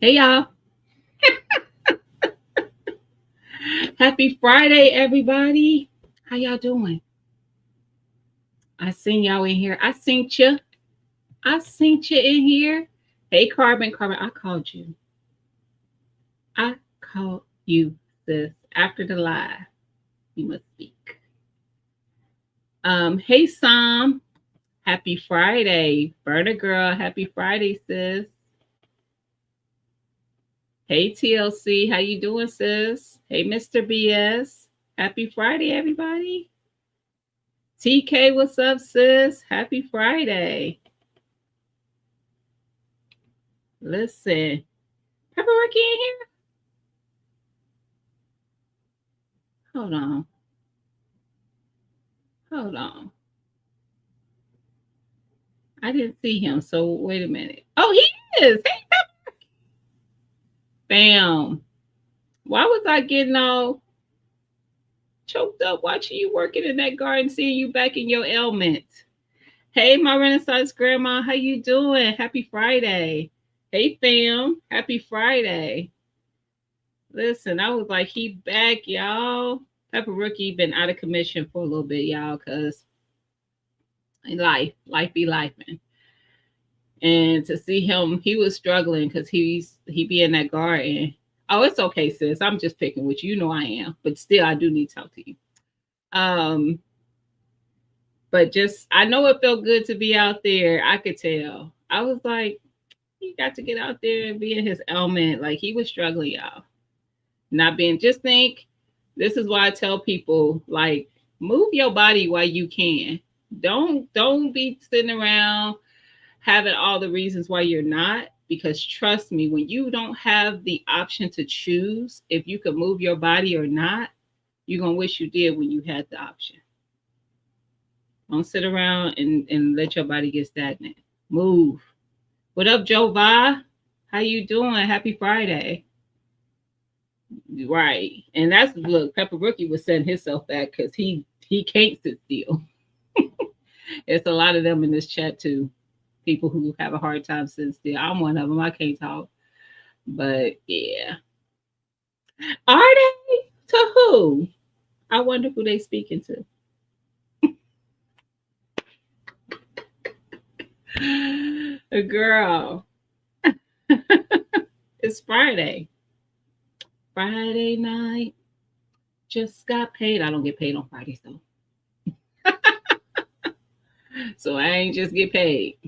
Hey y'all. Happy Friday, everybody. How y'all doing? I seen y'all in here. I seen you. I seen you in here. Hey Carbon, Carbon, I called you. I called you, sis. After the live. You must speak. Hey Sam. Happy Friday. Burner girl. Happy Friday, sis. Hey TLC. How you doing, sis? Hey Mr. BS. Happy Friday, everybody. TK, what's up, sis? Happy Friday. Listen, Pepperoni in here? Hold on. Hold on. I didn't see him, so wait a minute. Oh, he is. Hey, bam. Why was I getting all choked up watching you working in that garden, seeing you back in your element? Hey, my Renaissance grandma, how you doing? Happy Friday. Hey, fam. Happy Friday. Listen, I was like, he back, y'all. Pepper Rookie been out of commission for a little bit, y'all, because life be life, man. And to see him, he was struggling because he be in that garden. Oh, it's okay, sis. I'm just picking with you. You know I am, but still, I do need to talk to you. Um, but just I know it felt good to be out there. I could tell. I was like, he got to get out there and be in his element. Like he was struggling, y'all. Not being. Just think. This is why I tell people like move your body while you can. Don't be sitting around having all the reasons why you're not, because trust me, when you don't have the option to choose if you could move your body or not, you're gonna wish you did when you had the option. Don't sit around and let your body get stagnant. Move. What up, Joe Va? How you doing? Happy Friday. Right. And that's look, Pepper Rookie was setting himself back because he can't sit still. It's a lot of them in this chat too. People who have a hard time sitting still. I'm one of them. I can't talk. But yeah. Are they? To who? I wonder who they speaking to. A girl. It's Friday. Friday night. Just got paid. I don't get paid on Fridays though. So I ain't just get paid.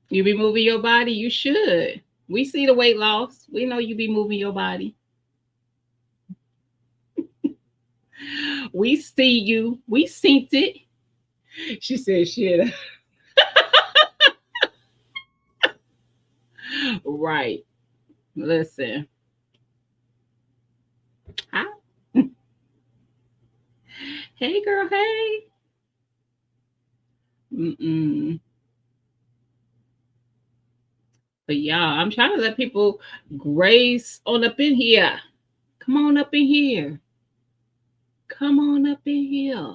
You be moving your body? You should. We see the weight loss. We know you be moving your body. We see you. We synced it. She said shit. Right. Listen. Hi. Hey, girl. Hey. Mm-mm. But yeah, I'm trying to let people grace on up in here. Come on up in here. Come on up in here.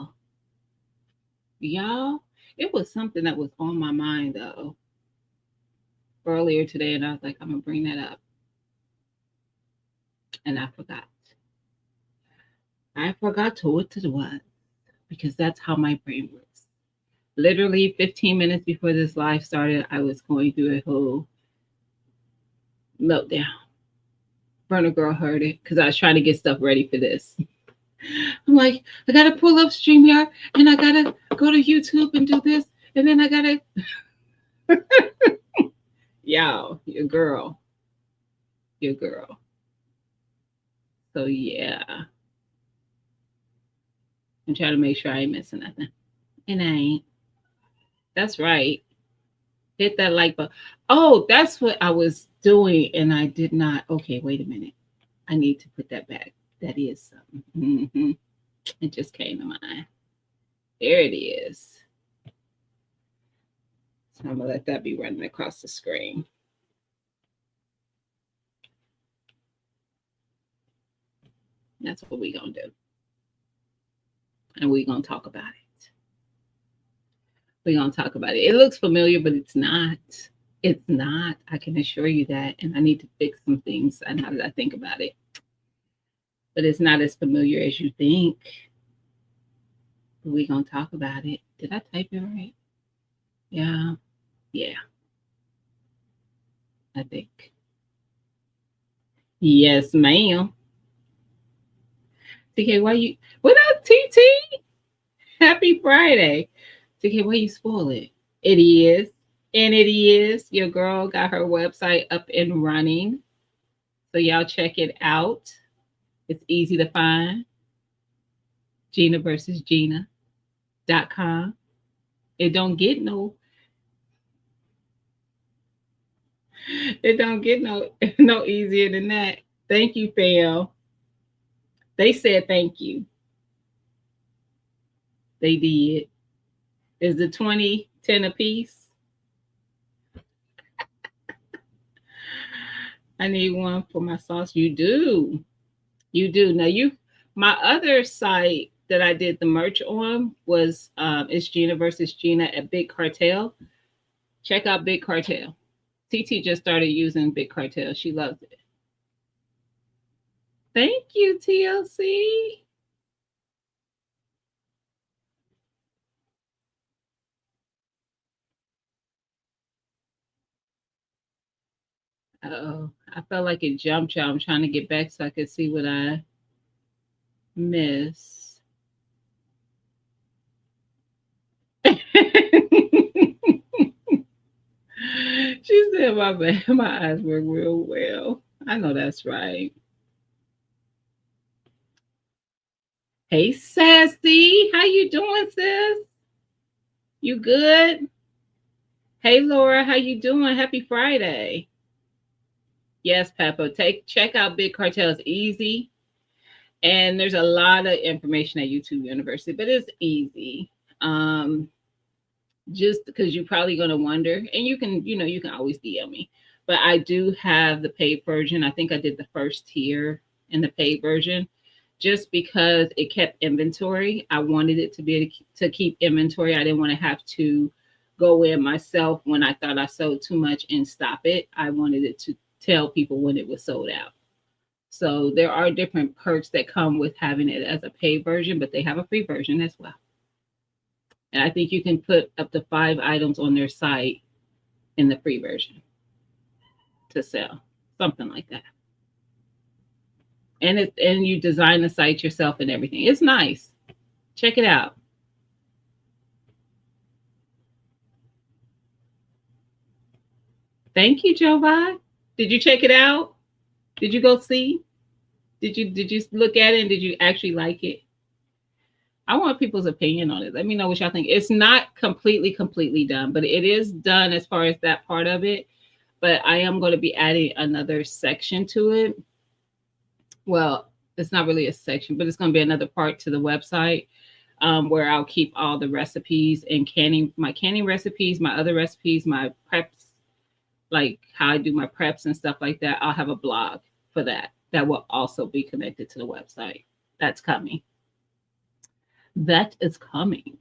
Y'all, it was something that was on my mind though earlier today, and I was like, I'm gonna bring that up. And I forgot. I forgot to what it was because that's how my brain works. Literally 15 minutes before this live started, I was going through a whole meltdown. Burner girl heard it because I was trying to get stuff ready for this. I'm like, I gotta pull up StreamYard and I gotta go to YouTube and do this, and then I gotta y'all, your girl. So yeah. I'm trying to make sure I ain't missing nothing. And I ain't. That's right. Hit that like button. Oh, that's what I was doing and I did not. Okay, wait a minute. I need to put that back. That is something. It just came to mind. There it is. So I'm gonna let that be running across the screen. That's what we're gonna do. And we're gonna talk about it. We're gonna talk about it. It looks familiar, but it's not. It's not. I can assure you that. And I need to fix some things now that I think about it. But it's not as familiar as you think. But we're going to talk about it. Did I type it right? Yeah. Yeah, I think. Yes, ma'am. TK, why you. What up, TT? Happy Friday. TK, why you spoil it? It is. And it is. Your girl got her website up and running. So y'all check it out. It's easy to find. Gina versus Gina.com. It don't get no it don't get no no easier than that. Thank you, fam. They said thank you. They did. Is the 2010 a piece? I need one for my sauce. You do. You do. Now you my other site that I did the merch on was it's Gina versus Gina at Big Cartel. Check out Big Cartel. TT just started using Big Cartel. She loves it. Thank you, TLC. Oh, I felt like it jumped you. I'm trying to get back so I could see what I missed. She said, "My bad. My eyes work real well." I know that's right. Hey, Sassy, how you doing, sis? You good? Hey, Laura, how you doing? Happy Friday. Yes, Peppa. Check out Big Cartel. It's easy, and there's a lot of information at YouTube University, but it's easy. Um, just because you're probably going to wonder, and you can always DM me, but I do have the paid version. I think I did the first tier in the paid version just because it kept inventory. I wanted it to be able to keep inventory. I didn't want to have to go in myself when I thought I sold too much and stop it. I wanted it to tell people when it was sold out. So there are different perks that come with having it as a paid version, but they have a free version as well. And I think you can put up to 5 items on their site in the free version to sell, something like that. And you design the site yourself and everything. It's nice. Check it out. Thank you, Jovi. Did you check it out? Did you go see? Did you look at it and did you actually like it? I want people's opinion on it. Let me know what y'all think. It's not completely done, but it is done as far as that part of it. But I am going to be adding another section to it. Well, it's not really a section, but it's going to be another part to the website where I'll keep all the recipes and canning recipes, my other recipes, my preps, like how I do my preps and stuff like that. I'll have a blog for that. That will also be connected to the website. That's coming. That is coming.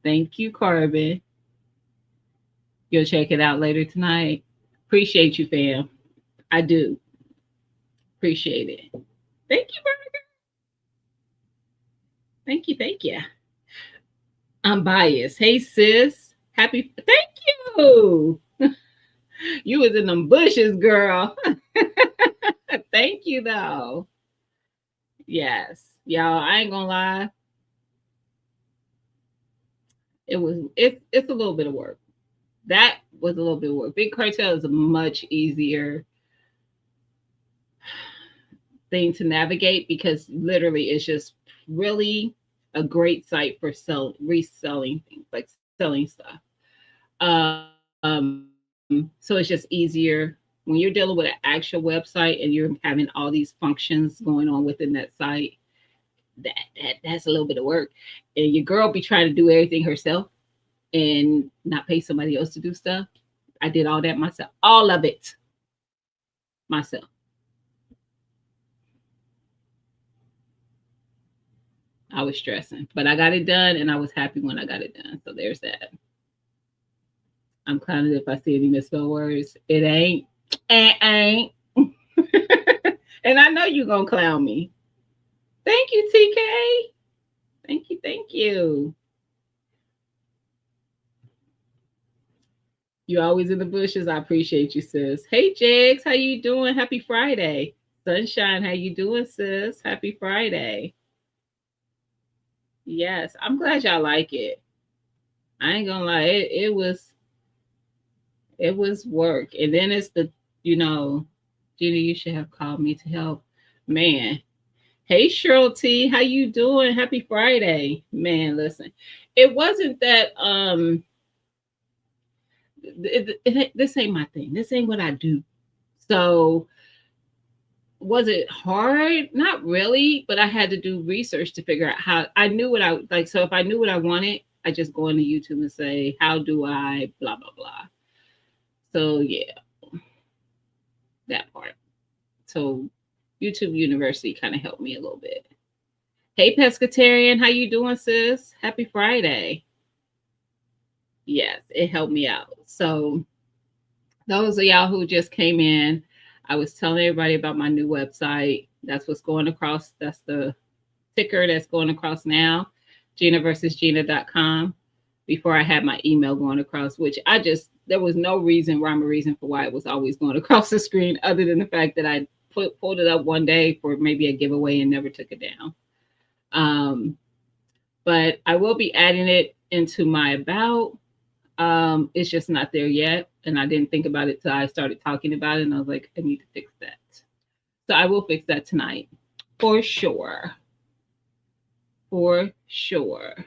Thank you, Corbin. You'll check it out later tonight. Appreciate you, fam. I do. Appreciate it. Thank you, Burger. Thank you. Thank you. I'm biased. Hey, sis. Happy. Thank you. You was in them bushes, girl. Thank you, though. Yes. Y'all, I ain't gonna lie. It's a little bit of work. That was a little bit of work. Big Cartel is a much easier thing to navigate because literally it's just really a great site for reselling things, like selling stuff. So it's just easier when you're dealing with an actual website and you're having all these functions going on within that site. That's a little bit of work, and your girl be trying to do everything herself and not pay somebody else to do stuff. I did all that myself, all of it myself. I was stressing, but I got it done and I was happy when I got it done. So there's that. I'm clowning if I see any misspelled words. It ain't. It ain't. And I know you gonna clown me. Thank you, TK. Thank you. Thank you. You always in the bushes. I appreciate you, sis. Hey, Jigs, how you doing? Happy Friday. Sunshine, how you doing, sis? Happy Friday. Yes, I'm glad y'all like it. I ain't gonna lie, it was work. And then it's the, you know, Gina, you should have called me to help. Man. Hey Cheryl T, how you doing? Happy Friday. Man, listen. It wasn't that this ain't my thing. This ain't what I do. So was it hard? Not really, but I had to do research to figure out how I knew what I like. So if I knew what I wanted, I just go into YouTube and say, how do I blah blah blah. So yeah, that part. So YouTube University kind of helped me a little bit. Hey pescatarian, how you doing, sis? Happy Friday. Yes, it helped me out. So those of y'all who just came in, I was telling everybody about my new website. That's what's going across. That's the ticker that's going across now, GinaVersusGina.com. Before I had my email going across, which there was no rhyme or reason for why it was always going across the screen other than the fact that I pulled it up one day for maybe a giveaway and never took it down. But I will be adding it into my about. It's just not there yet. And I didn't think about it till I started talking about it. And I was like, I need to fix that. So I will fix that tonight for sure. For sure.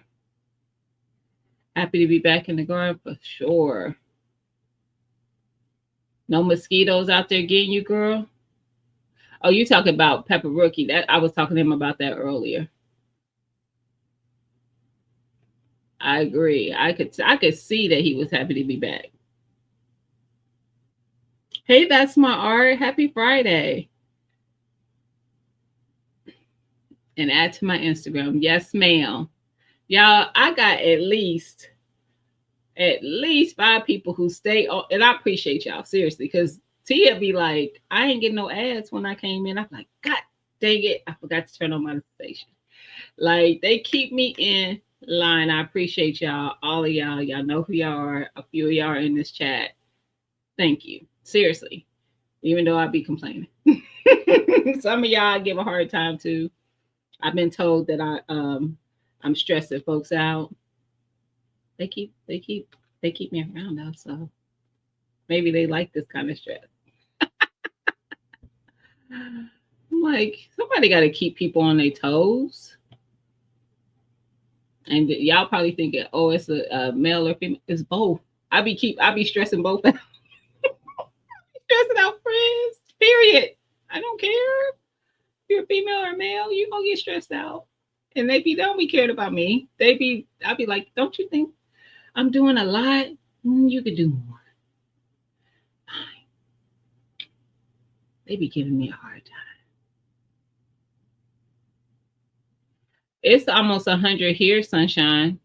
Happy to be back in the garden for sure. No mosquitoes out there getting you, girl. Oh, you talking about Pepper Rookie. That I was talking to him about that earlier. I agree. I could see that he was happy to be back. Hey, that's my art. Happy Friday. And add to my Instagram. Yes, ma'am. Y'all, I got at least 5 people who stay on, and I appreciate y'all seriously because Tia be like, I ain't getting no ads when I came in. I'm like, God dang it, I forgot to turn on my station. Like they keep me in line. I appreciate y'all, all of y'all. Y'all know who y'all are. A few of y'all are in this chat. Thank you, seriously. Even though I be complaining, some of y'all I give a hard time to. I've been told that I'm stressing folks out. They keep me around though, so maybe they like this kind of stress. I'm like, somebody got to keep people on their toes. And y'all probably thinking, oh, it's a male or female. It's both. I be stressing both out. Stressing out friends. Period. I don't care if you're female or male. You gonna get stressed out. And they don't be cared about me. I'll be like, don't you think I'm doing a lot? You could do more. They be giving me a hard time. It's almost 100 here, sunshine.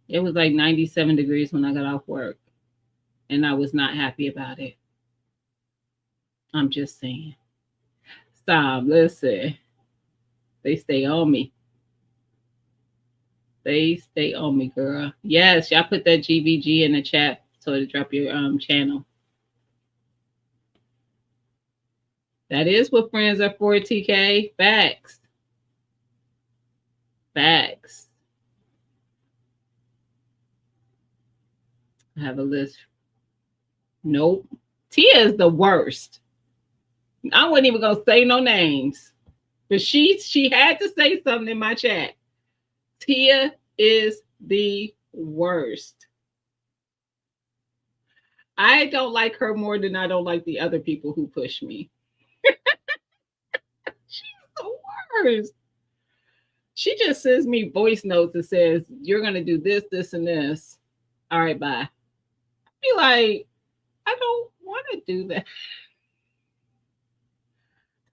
It was like 97 degrees when I got off work, and I was not happy about it. I'm just saying. Stop. Listen. They stay on me. They stay on me, girl. Yes, y'all put that GVG in the chat so to drop your channel. That is what friends are for, TK. Facts. Facts. I have a list. Nope. Tia is the worst. I wasn't even gonna say no names, but she had to say something in my chat. Tia is the worst. I don't like her more than I don't like the other people who push me. She's the worst. She just sends me voice notes and says, you're going to do this, this, and this. All right, bye. I be like, I don't want to do that.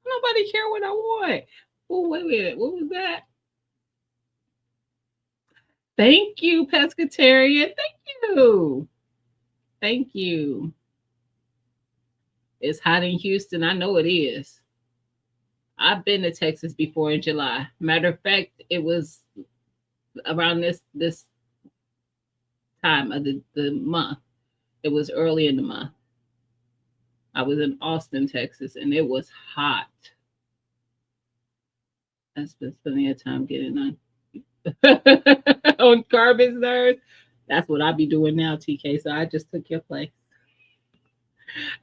Nobody care what I want. Oh, wait a minute. What was that? Thank you, pescatarian. Thank you. Thank you. It's hot in Houston. I know it is. I've been to Texas before in July. Matter of fact, it was around this time of the month. It was early in the month. I was in Austin, Texas, and it was hot. I spent plenty of time getting on on Carbon's nerves. That's what I be doing now, TK. So I just took your place.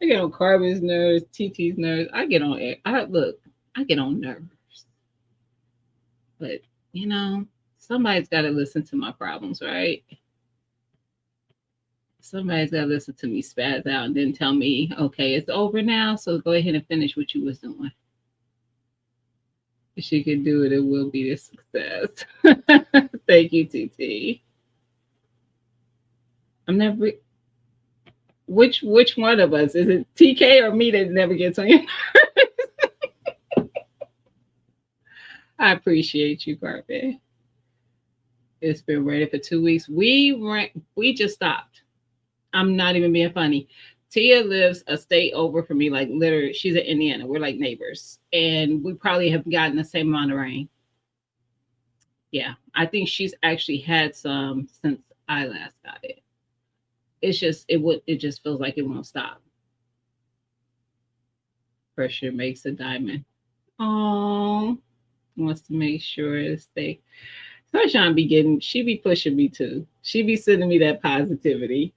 I get on Carbon's nerves, TT's nerves. I get on. I look. I get on nerves, but you know, somebody's got to listen to my problems, right? Somebody's got to listen to me spaz out and then tell me, okay, it's over now. So go ahead and finish what you was doing. If she can do it, it will be a success. Thank you, TT. I'm never. Which one of us is it? TK or me that never gets on your? I appreciate you, Carpet. It's been raining for 2 weeks. We just stopped. I'm not even being funny. Tia lives a state over from me, like literally, she's in Indiana. We're like neighbors, and we probably have gotten the same amount of rain. Yeah, I think she's actually had some since I last got it. It's just it just feels like it won't stop. Pressure makes a diamond. Oh, wants to make sure it stay. Sunshine be getting, she be pushing me too. She be sending me that positivity.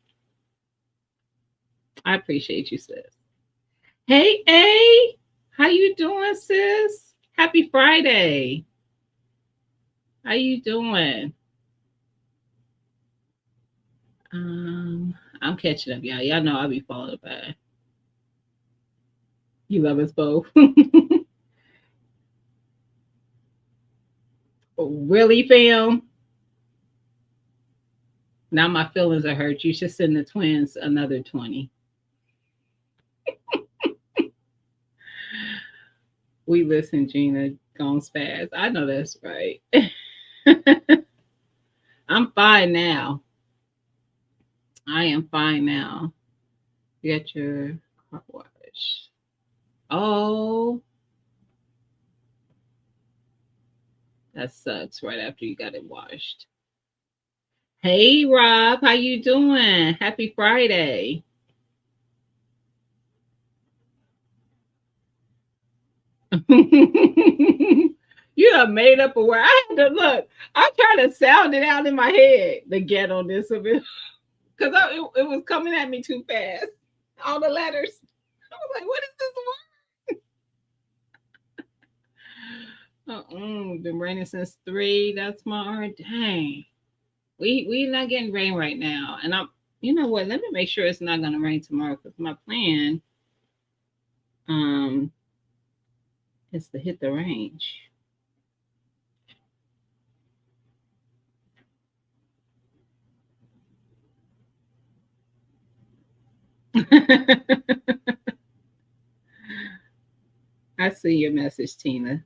I appreciate you, sis. Hey, A, how you doing, sis? Happy Friday. How you doing? I'm catching up, y'all. Y'all know I'll be followed by. You love us both. Really, fam? Now my feelings are hurt. You should send the twins another 20. We listen, Gina. Gone fast. I know that's right. I'm fine now. I am fine now. You got your car wash. Oh, that sucks. Right after you got it washed. Hey, Rob, how you doing? Happy Friday. You have made up a word. I had to look. I'm trying to sound it out in my head. The get on this of it because it was coming at me too fast. All the letters. I was like, what is this been raining since 3. That's my art. Dang. We not getting rain right now. And I'm you know what? Let me make sure it's not gonna rain tomorrow because my plan um is to hit the range. I see your message, Tina.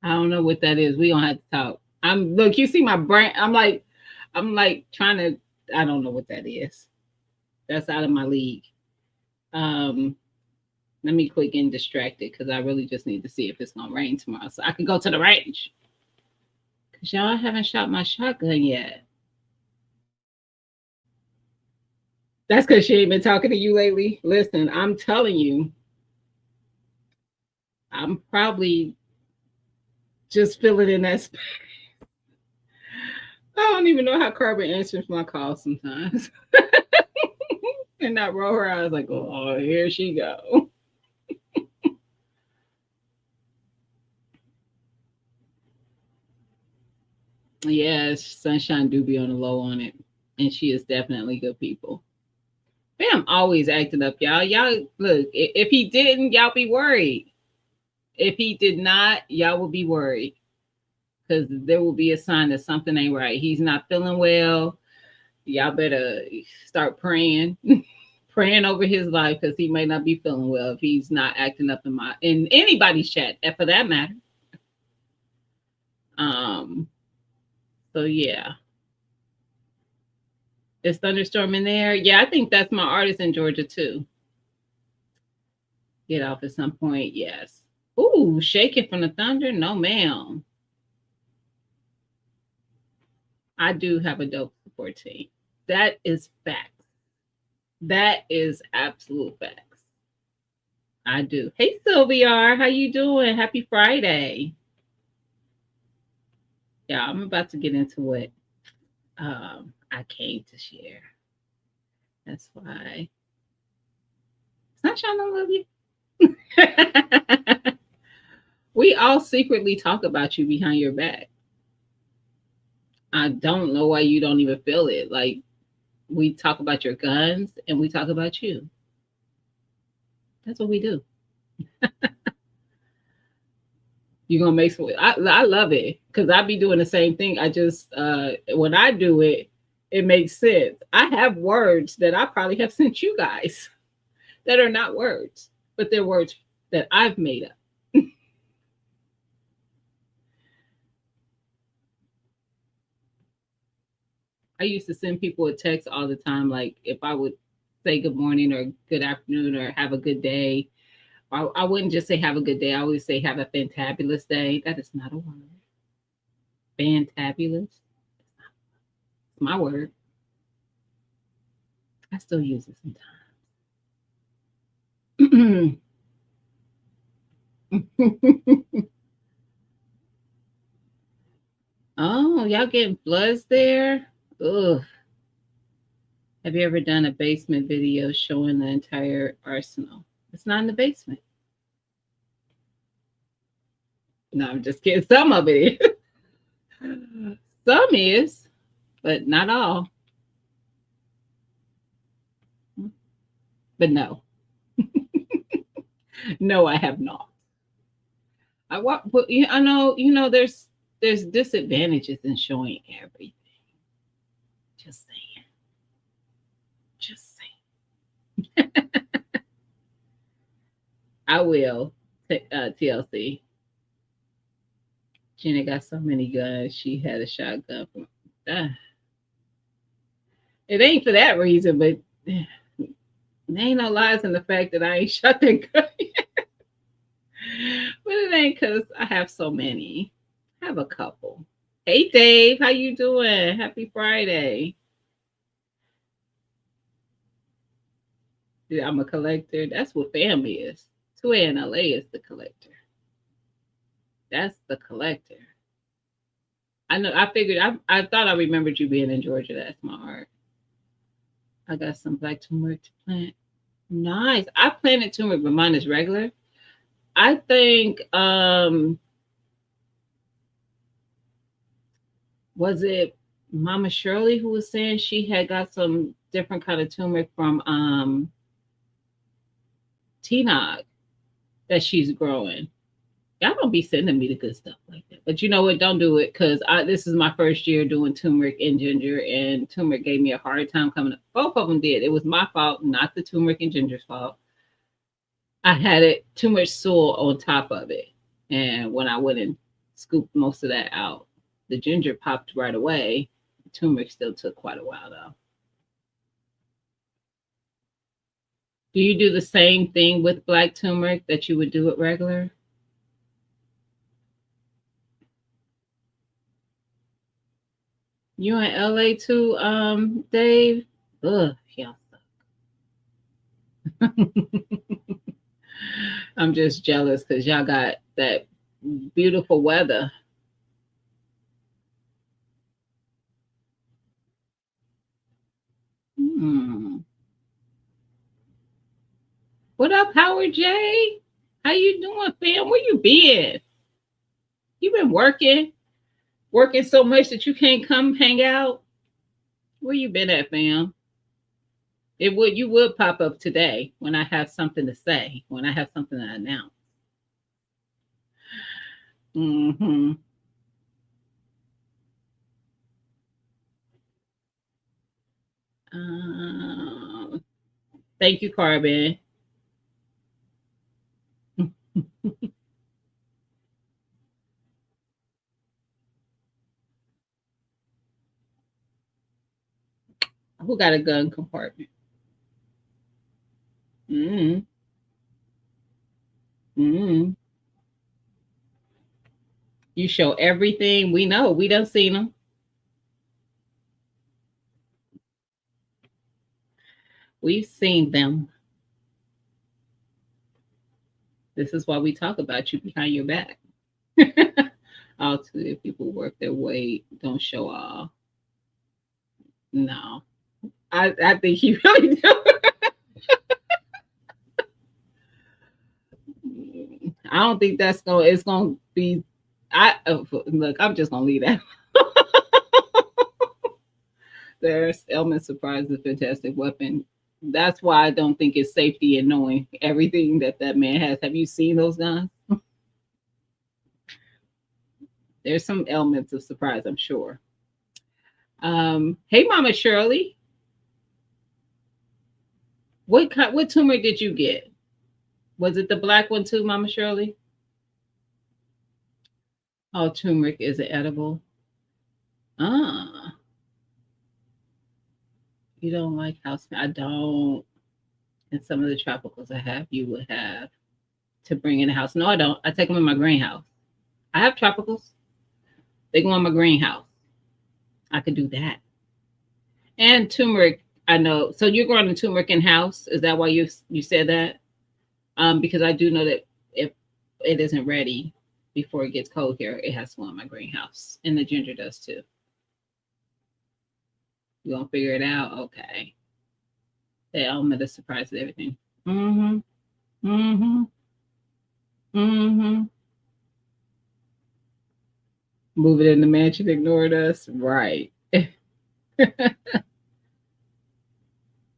I don't know what that is. We gonna have to talk. I'm look, you see my brain. I'm like trying to I don't know what that is. That's out of my league. Um Let me quit getting distracted because I really just need to see if it's gonna rain tomorrow so I can go to the range. Cause y'all haven't shot my shotgun yet. That's because she ain't been talking to you lately. Listen, I'm telling you, I'm probably just filling in that space. I don't even know how Carbon answers my calls sometimes. And not roll her eyes like, oh, here she go. Yes, Sunshine do be on the low on it. And she is definitely good people. Bam always acting up, y'all. Y'all look, if he didn't, y'all be worried. If he did not, y'all will be worried. because there will be a sign that something ain't right. He's not feeling well. Y'all better start praying. Praying over his life because he may not be feeling well if he's not acting up in anybody's chat, for that matter. Um, so yeah. It's thunderstorming there. Yeah, I think that's my artist in Georgia too. Get off at some point, yes. Ooh, shaking from the thunder? No, ma'am. I do have a dope support team. That is facts. That is absolute facts. I do. Hey Sylvia, how you doing? Happy Friday. Yeah, I'm about to get into what I came to share. That's why. Sunshine, I love you. We all secretly talk about you behind your back. I don't know why you don't even feel it. Like, we talk about your guns and we talk about you. That's what we do. You're gonna make some. I love it because I be doing the same thing. I just when I do it, it makes sense. I have words that I probably have sent you guys that are not words, but they're words that I've made up. I used to send people a text all the time, like if I would say good morning or good afternoon or have a good day. I wouldn't just say have a good day. I always say have a fantabulous day. That is not a word. Fantabulous. It's my word. I still use it sometimes. Oh, y'all getting floods there? Ugh. Have you ever done a basement video showing the entire arsenal? It's not in the basement. No, I'm just kidding. Some of it is. Some is, but not all. But no, no, I have not. I want, but I know, there's disadvantages in showing everything. Just saying. Just saying. I will. TLC. Jenna got so many guns. She had a shotgun. Uh, it ain't for that reason, but there ain't no lies in the fact that I ain't shot that gun yet. But it ain't because I have so many. I have a couple. Hey Dave, how you doing? Happy Friday. Yeah, I'm a collector. That's what family is. 2A in LA is the collector. That's the collector. I know. I figured. I thought I remembered you being in Georgia. That's my art. I got some black turmeric to plant. Nice. I planted turmeric, but mine is regular. I think. Was it Mama Shirley who was saying she had got some different kind of turmeric from Tnog that she's growing? Y'all don't be sending me the good stuff like that. But you know what? Don't do it because this is my first year doing turmeric and ginger, and turmeric gave me a hard time coming up. Both of them did. It was my fault, not the turmeric and ginger's fault. I had it too much soil on top of it, and when I went and scooped most of that out, the ginger popped right away. The turmeric still took quite a while though. Do you do the same thing with black turmeric that you would do with regular? You in LA too, Dave? Ugh, yeah. I'm just jealous because y'all got that beautiful weather. Hmm. What up, Howard J? How you doing, fam? Where you been? You been working so much that you can't come hang out. Where you been at, fam? You would pop up today when I have something to say, when I have something to announce. Hmm. Thank you, Carbon. Who got a gun compartment? Mm-hmm. Mm-hmm. You show everything. We know. We done seen them. We've seen them. This is why we talk about you behind your back. All too if people work their weight, don't show off. No. I think he really do. I don't think that's going it's gonna be I look, I'm just gonna leave that. There's element surprise a fantastic weapon. That's why I don't think it's safety in knowing everything that that man has. Have you seen those guns? There's some elements of surprise, I'm sure. Hey, Mama Shirley, what tumor did you get? Was it the black one too, Mama Shirley? Oh, turmeric is it edible? Ah, you don't like house? I don't. And some of the tropicals I have, you would have to bring in the house. No, I don't. I take them in my greenhouse. I have tropicals. They go in my greenhouse. I could do that. And turmeric, I know. So you're growing the turmeric in house. Is that why you said that? Because I do know that if it isn't ready before it gets cold here, it has to go in my greenhouse, and the ginger does too. You gonna figure it out? Okay. The element of surprise is everything. Mm-hmm. Mm-hmm. Mm-hmm. Move it in the mansion, ignored us. Right.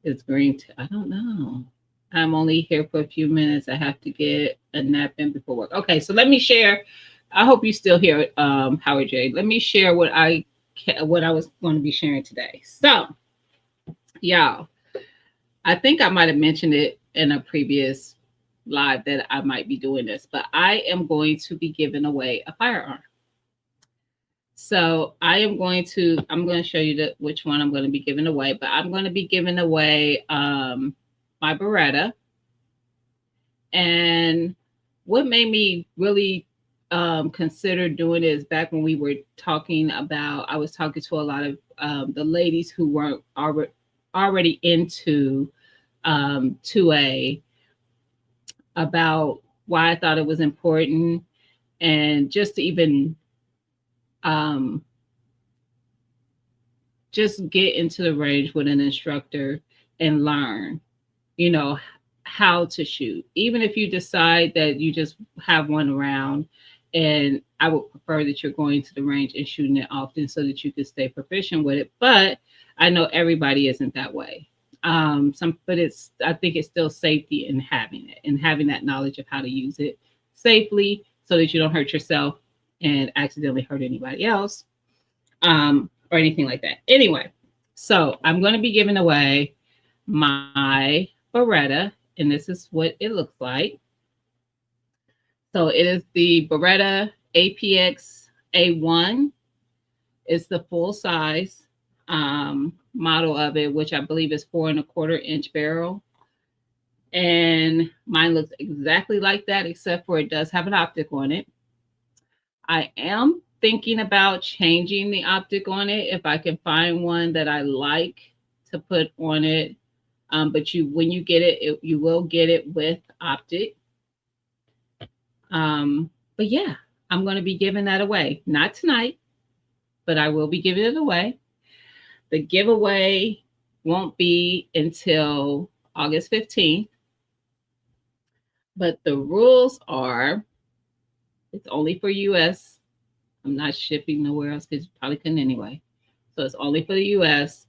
It's green. I don't know. I'm only here for a few minutes. I have to get a nap in before work. Okay, so let me share. I hope you still hear Howard J. Let me share what I was going to be sharing today. So, y'all, I think I might have mentioned it in a previous live that I might be doing this, but I am going to be giving away a firearm. So I'm going to show you which one I'm going to be giving away, but I'm going to be giving away my Beretta. And what made me really consider doing it is back when we were talking about, I was talking to a lot of the ladies who weren't already into 2A about why I thought it was important and just to even um, just get into the range with an instructor and learn, you know, how to shoot. Even if you decide that you just have one round, and I would prefer that you're going to the range and shooting it often so that you can stay proficient with it. But I know everybody isn't that way. But I think it's still safety in having it and having that knowledge of how to use it safely so that you don't hurt yourself and accidentally hurt anybody else, or anything like that. Anyway, so I'm going to be giving away my Beretta, and this is what it looks like. So it is the Beretta APX A1. It's the full size model of it, which I believe is 4.25-inch barrel. And mine looks exactly like that, except for it does have an optic on it. I am thinking about changing the optic on it if I can find one that I like to put on it. But when you get it, you will get it with optic. But yeah, I'm going to be giving that away. Not tonight, but I will be giving it away. The giveaway won't be until August 15th. But the rules are it's only for US. I'm not shipping nowhere else because you probably couldn't anyway. So it's only for the US.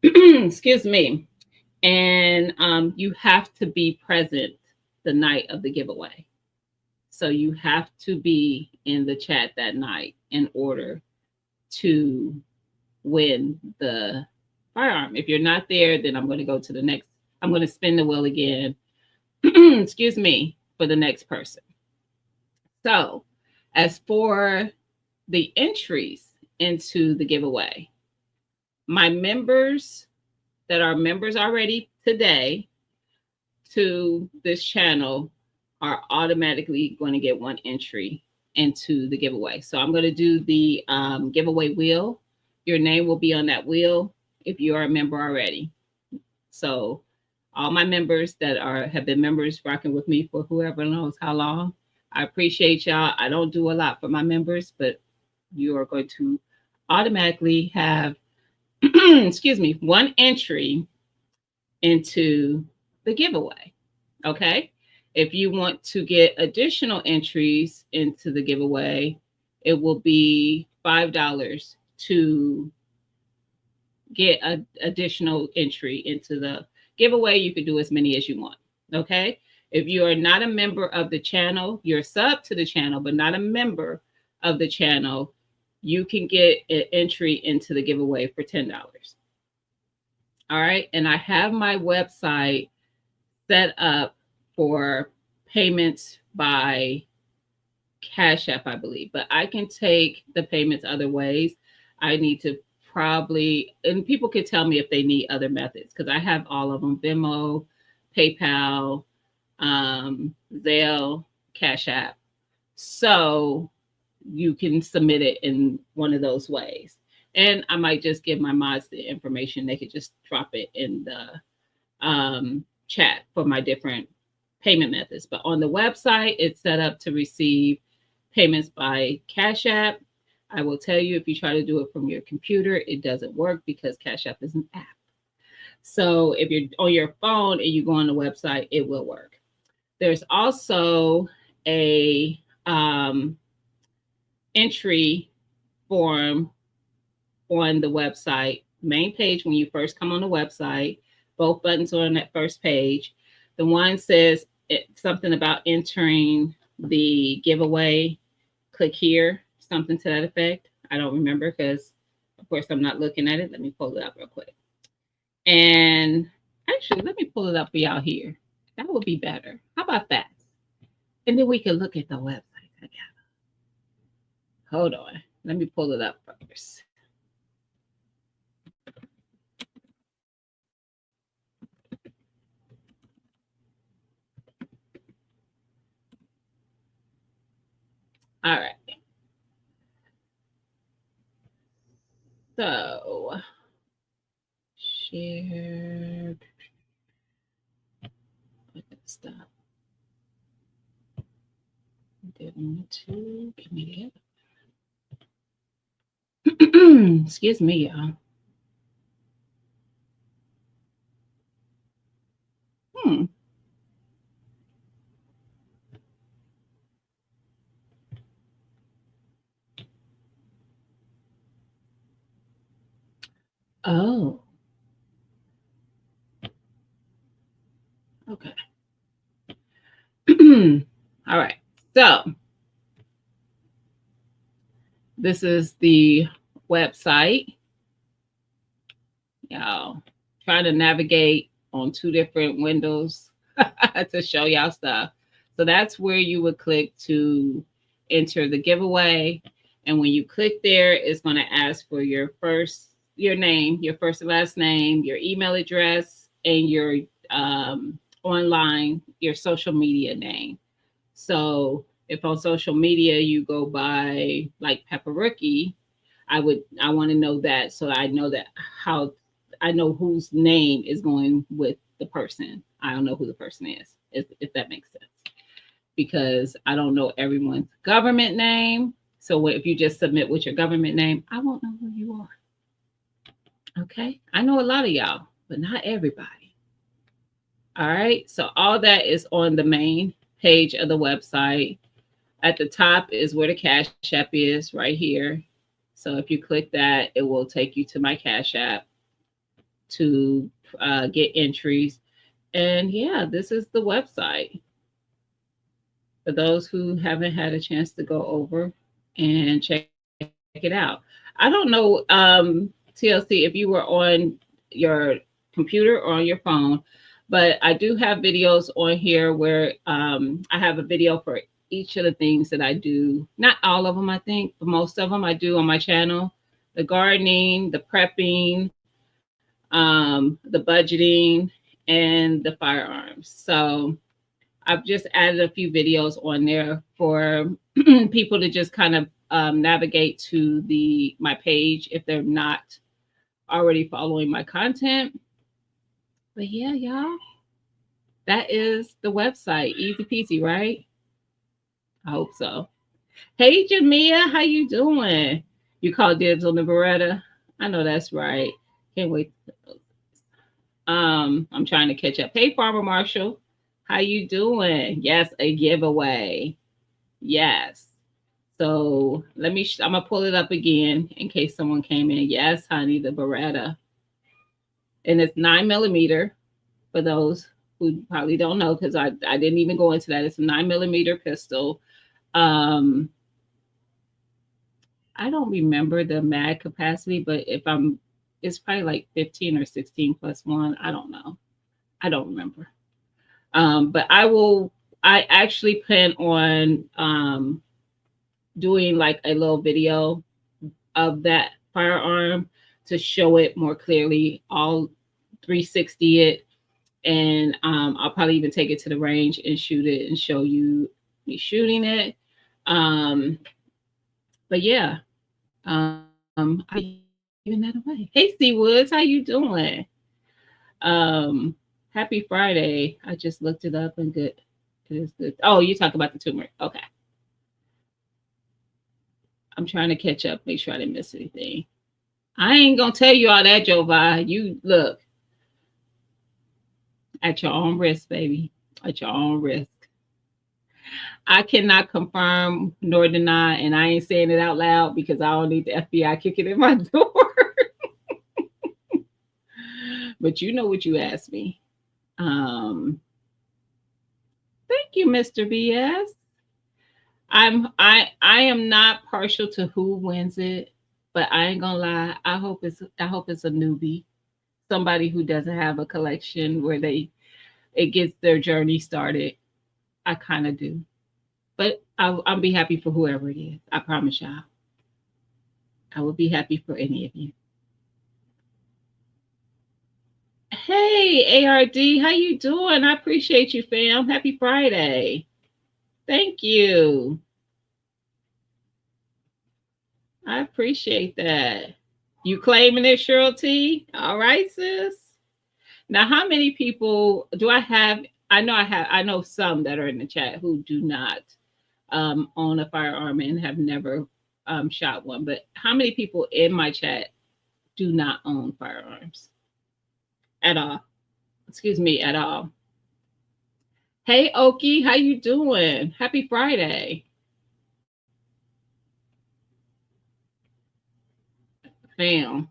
Excuse me. And you have to be present the night of the giveaway. So you have to be in the chat that night in order to win the firearm. If you're not there, then I'm going to go to the next I'm going to spin the wheel again. Excuse me, for the next person. So, as for the entries into the giveaway, my members that are members already today to this channel are automatically going to get one entry into the giveaway. So I'm going to do the giveaway wheel. Your name will be on that wheel if you are a member already. So all my members that have been members rocking with me for whoever knows how long, I appreciate y'all. I don't do a lot for my members, but you are going to automatically have, excuse me, one entry into the giveaway. Okay. If you want to get additional entries into the giveaway, it will be $5 to get an additional entry into the giveaway. You can do as many as you want. Okay. If you are not a member of the channel, you're sub to the channel, but not a member of the channel, you can get an entry into the giveaway for $10. All right. And I have my website set up for payments by Cash App, I believe, but I can take the payments other ways. I need to probably, and people could tell me if they need other methods, because I have all of them: Venmo, PayPal, Zelle, Cash App. So you can submit it in one of those ways. And I might just give my mods the information. They could just drop it in the chat for my different payment methods. But on the website, it's set up to receive payments by Cash App. I will tell you, if you try to do it from your computer, it doesn't work because Cash App is an app. So if you're on your phone and you go on the website, it will work. There's also a entry form on the website main page. When you first come on the website, both buttons are on that first page. The one says something about entering the giveaway. Click here, something to that effect. I don't remember because, of course, I'm not looking at it. Let me pull it up real quick. And actually, let me pull it up for y'all here. That would be better. How about that? And then we can look at the website together. Hold on. Let me pull it up first. All right. So, share. Stop. Didn't to give me the excuse me, y'all. Oh. Okay. All right. So this is the website. Y'all trying to navigate on two different windows to show y'all stuff. So that's where you would click to enter the giveaway. And when you click there, it's going to ask for your name, your first and last name, your email address, and your online, your social media name. So if on social media you go by like Pepper Rookie, I want to know that, so I know that how I know whose name is going with the person. I don't know who the person is, if that makes sense, because I don't know everyone's government name. So if you just submit with your government name, I won't know who you are. Okay. I know a lot of y'all, but not everybody. All right. So all that is on the main page of the website. At the top is where the Cash App is, right here. So if you click that, it will take you to my Cash App to get entries. And yeah, this is the website. For those who haven't had a chance to go over and check it out. I don't know, TLC, if you were on your computer or on your phone, But I do have videos on here where I have a video for each of the things that I do. Not all of them, I think, but most of them I do on my channel. The gardening, the prepping, the budgeting, and the firearms. So I've just added a few videos on there for people to just kind of navigate to the my page if they're not already following my content. But yeah, y'all, that is the website. Easy peasy, right? I hope so. Hey, Jamia, how you doing? You called dibs on the Beretta? I know that's right. Can't wait. I'm trying to catch up. Hey, Farmer Marshall, how you doing? Yes, a giveaway. Yes. So I'm gonna pull it up again in case someone came in. Yes, honey, the Beretta, and it's 9mm. For those who probably don't know, because I didn't even go into that. It's a 9mm pistol. Um, I don't remember the mag capacity, but it's probably like 15 or 16 plus one. I don't know. I don't remember. But I actually plan on doing like a little video of that firearm to show it more clearly, all 360 it. And I'll probably even take it to the range and shoot it and show you me shooting it. But yeah, I giving that away. Hey, C Woods, how you doing? Happy Friday. I just looked it up and good. It is good. Oh, you talk about the turmeric. Okay. I'm trying to catch up, make sure I didn't miss anything. I ain't gonna tell you all that, Jovi. You look at your own risk, baby. At your own risk. I cannot confirm nor deny, and I ain't saying it out loud because I don't need the FBI kicking in my door. But you know what you asked me. Thank you, Mr. BS. I am not partial to who wins it, but I ain't gonna lie. I hope it's a newbie, somebody who doesn't have a collection where it gets their journey started. I kind of do, but I'll be happy for whoever it is. I promise y'all. I will be happy for any of you. Hey, ARD, how you doing? I appreciate you, fam. Happy Friday. Thank you. I appreciate that. You claiming it, Cheryl T? All right, sis. Now, how many people do I have? I know some that are in the chat who do not own a firearm and have never shot one. But how many people in my chat do not own firearms at all? Excuse me, at all. Hey, Oki, how you doing? Happy Friday. Fam.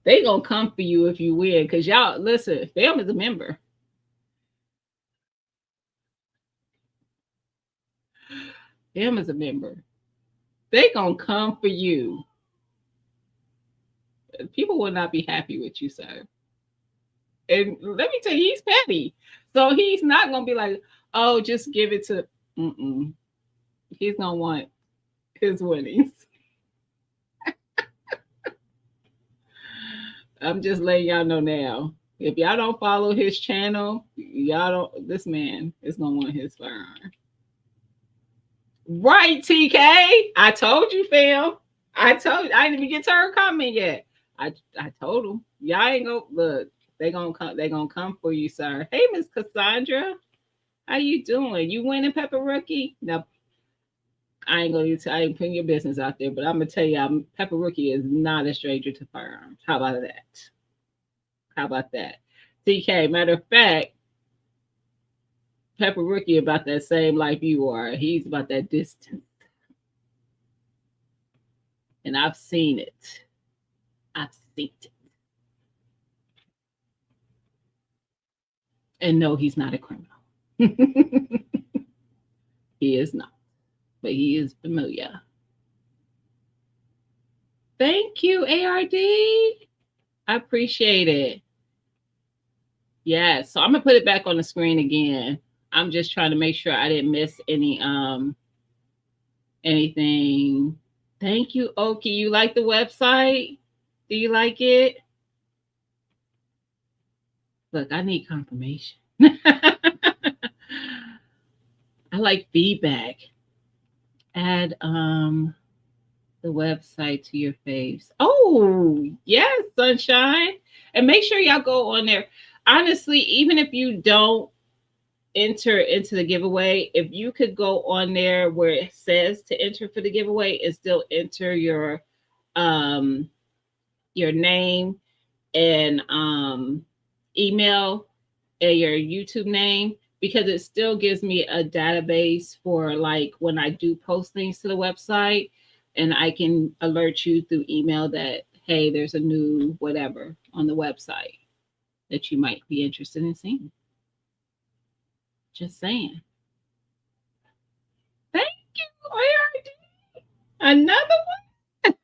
They gonna come for you if you win, because y'all listen, fam is a member. Fam is a member. They gonna come for you. People will not be happy with you, sir. And let me tell you, he's petty. So he's not gonna be like, oh, just give it to he's gonna want his winnings. I'm just letting y'all know now. If y'all don't follow his channel, this man is gonna want his firearm. Right, TK. I told you, fam. I didn't even get to her comment yet. I told him. Y'all ain't gonna look. They gonna come for you, sir. Hey, Miss Cassandra. How you doing? You winning, Pepper Rookie? Now I ain't putting your business out there, but I'm gonna tell you, Pepper Rookie is not a stranger to firearms. How about that? How about that? TK, matter of fact, Pepper Rookie about that same life you are. He's about that distance. And I've seen it. I've seen it. And no, he's not a criminal. He is not. But he is familiar. Thank you, ARD. I appreciate it. Yeah, so I'm gonna put it back on the screen again. I'm just trying to make sure I didn't miss anything. Thank you, Oki. You like the website? Do you like it? Look, I need confirmation. I like feedback. Add the website to your faves. Oh, yes, sunshine. And make sure y'all go on there. Honestly, even if you don't enter into the giveaway, if you could go on there where it says to enter for the giveaway and still enter um your name and email and your YouTube name, because it still gives me a database for like when I do post things to the website, and I can alert you through email that hey, there's a new whatever on the website that you might be interested in seeing. Just saying. Thank you, ARD. Another one.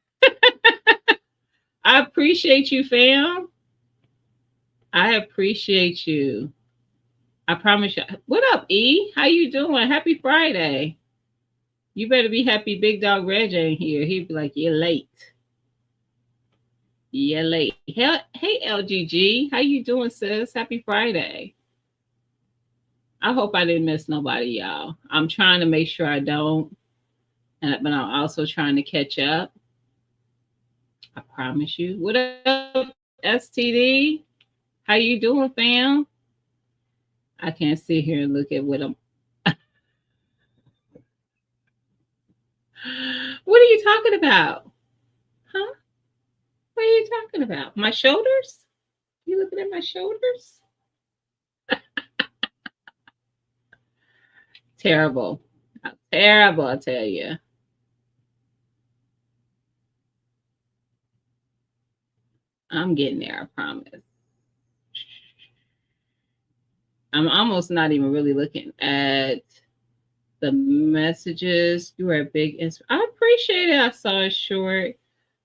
I appreciate you, fam. I appreciate you. I promise you. What up, E? How you doing? Happy Friday. You better be happy Big Dog Reg ain't here. He'd be like, you're late. You're late. Hey, LGG. How you doing, sis? Happy Friday. I hope I didn't miss nobody, y'all. I'm trying to make sure I don't, but I'm also trying to catch up. I promise you. What up, STD? How you doing, fam? I can't sit here and look at what I'm. What are you talking about? Huh? What are you talking about? My shoulders? You looking at my shoulders? Terrible. Terrible, I tell you. I'm getting there, I promise. I'm almost not even really looking at the messages. You are a big I appreciate it. I saw a short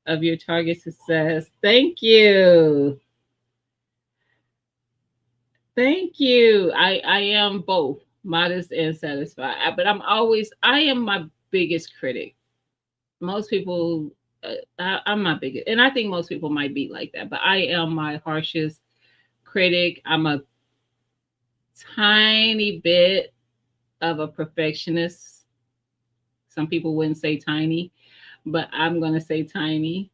of your target success. Thank you. Thank you. I am both modest and satisfied. But I am my biggest critic. Most people, I'm my biggest, and I think most people might be like that, but I am my harshest critic. I'm a tiny bit of a perfectionist. Some people wouldn't say tiny, but I'm gonna say tiny.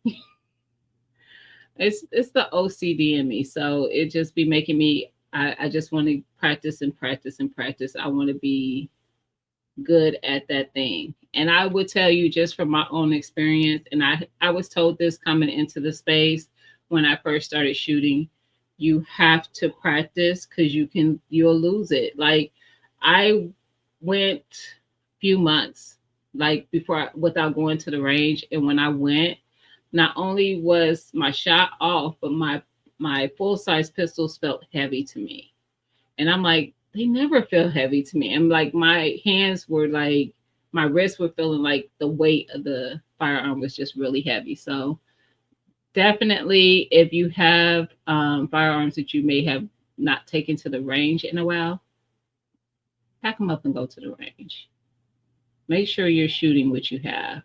It's the OCD in me, so it just be making me. I just want to practice and practice and practice. I want to be good at that thing. And I would tell you just from my own experience, and I was told this coming into the space when I first started shooting, you have to practice because you'll lose it. Like I went few months like without going to the range, and when I went, not only was my shot off, but my full size pistols felt heavy to me. And I'm like, they never feel heavy to me. And like my hands were like, my wrists were feeling like the weight of the firearm was just really heavy. So definitely, if you have firearms that you may have not taken to the range in a while, pack them up and go to the range. Make sure you're shooting what you have.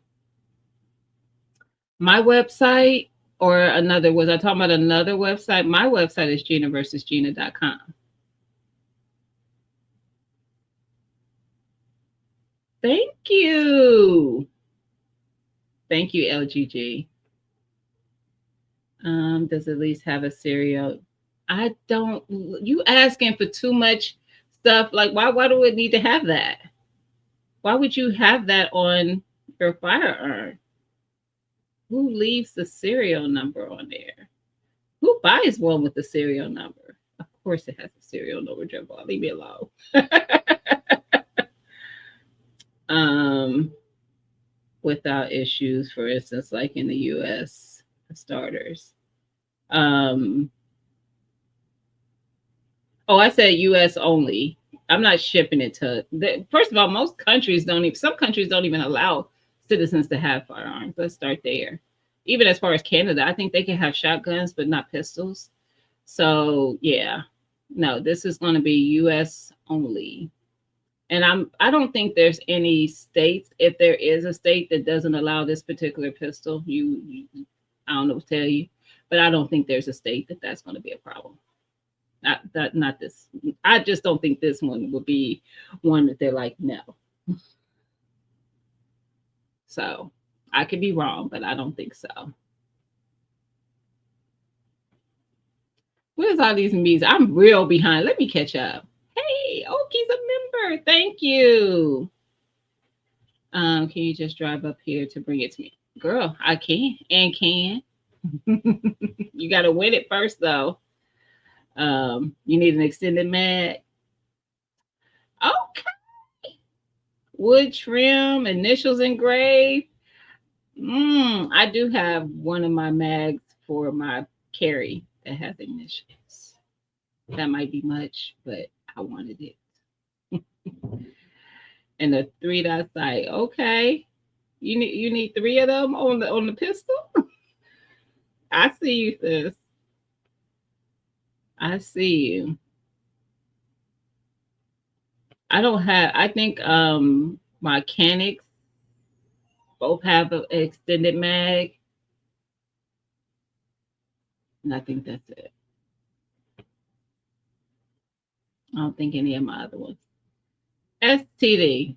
My website or another, was I talking about another website? My website is GinaVersusGina.com. Thank you. Thank you, LGG. Does at least have a serial? I don't. You asking for too much stuff. Like, why do it need to have that? Why would you have that on your firearm? Who leaves the serial number on there? Who buys one with the serial number? Of course, it has a serial number. Jabbar, leave me alone. um, without issues, for instance, like in the U.S. starters. Um, oh, I said U.S. only. I'm not shipping it to. First of all, most countries don't even. Some countries don't even allow citizens to have firearms. Let's start there. Even as far as Canada, I think they can have shotguns, but not pistols. So yeah, No, this is going to be U.S. only. And I don't think there's any states. If there is a state that doesn't allow this particular pistol, I don't know what to tell you, but I don't think there's a state that that's going to be a problem. Not this. I just don't think this one will be one that they're like no. So I could be wrong, but I don't think so. Where's all these memes? I'm real behind. Let me catch up. Hey, Oki's a member. Thank you. Can you just drive up here to bring it to me? Girl, I can and can. You got to win it first, though. You need an extended mag. Okay. Wood trim, initials engraved. I do have one of my mags for my carry that has initials. That might be much, but I wanted it. And the 3-dot sight. Okay. You need 3 of them on the pistol? I see you, sis. I see you. I don't have I think my mechanics both have an extended mag. And I think that's it. I don't think any of my other ones. STD.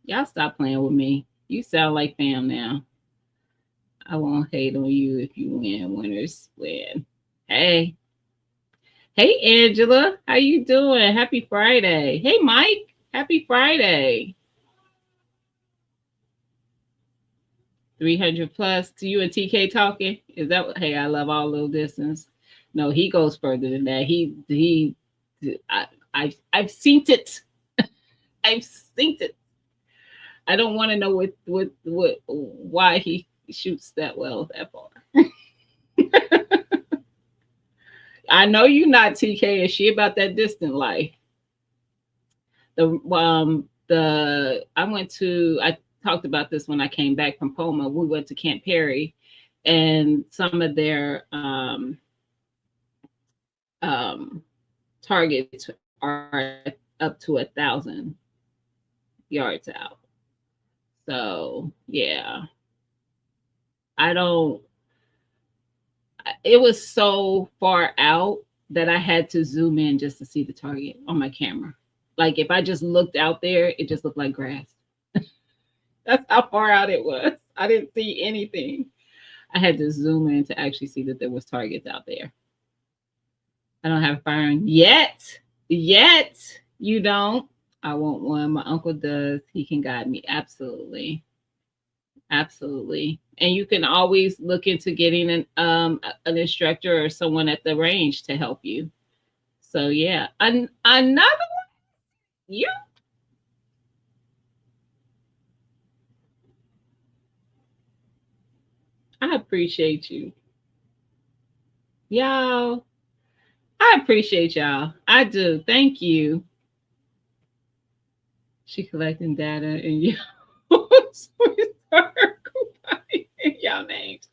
Y'all stop playing with me. You sound like fam now. I won't hate on you if you win. Winners win. Hey. Hey Angela. How you doing? Happy Friday. Hey Mike. Happy Friday. 300 plus to you and TK talking. Is that what? Hey, I love all little distance. No, he goes further than that. I've seen it. I've seen it. I don't want to know why he shoots that well that far. I know you not TK. Is she about that distant life? I talked about this when I came back from Poma. We went to Camp Perry, and some of their targets are up to 1,000 yards out. So yeah, I don't. It was so far out that I had to zoom in just to see the target on my camera. Like if I just looked out there, it just looked like grass. That's how far out it was. I didn't see anything. I had to zoom in to actually see that there was targets out there. I don't have a firearm yet. Yet you don't. I want one. My uncle does. He can guide me. Absolutely. Absolutely. And you can always look into getting an instructor or someone at the range to help you. So yeah. Another one. Yeah. I appreciate you. Y'all. I appreciate y'all. I do. Thank you. She collecting data and you y'all names.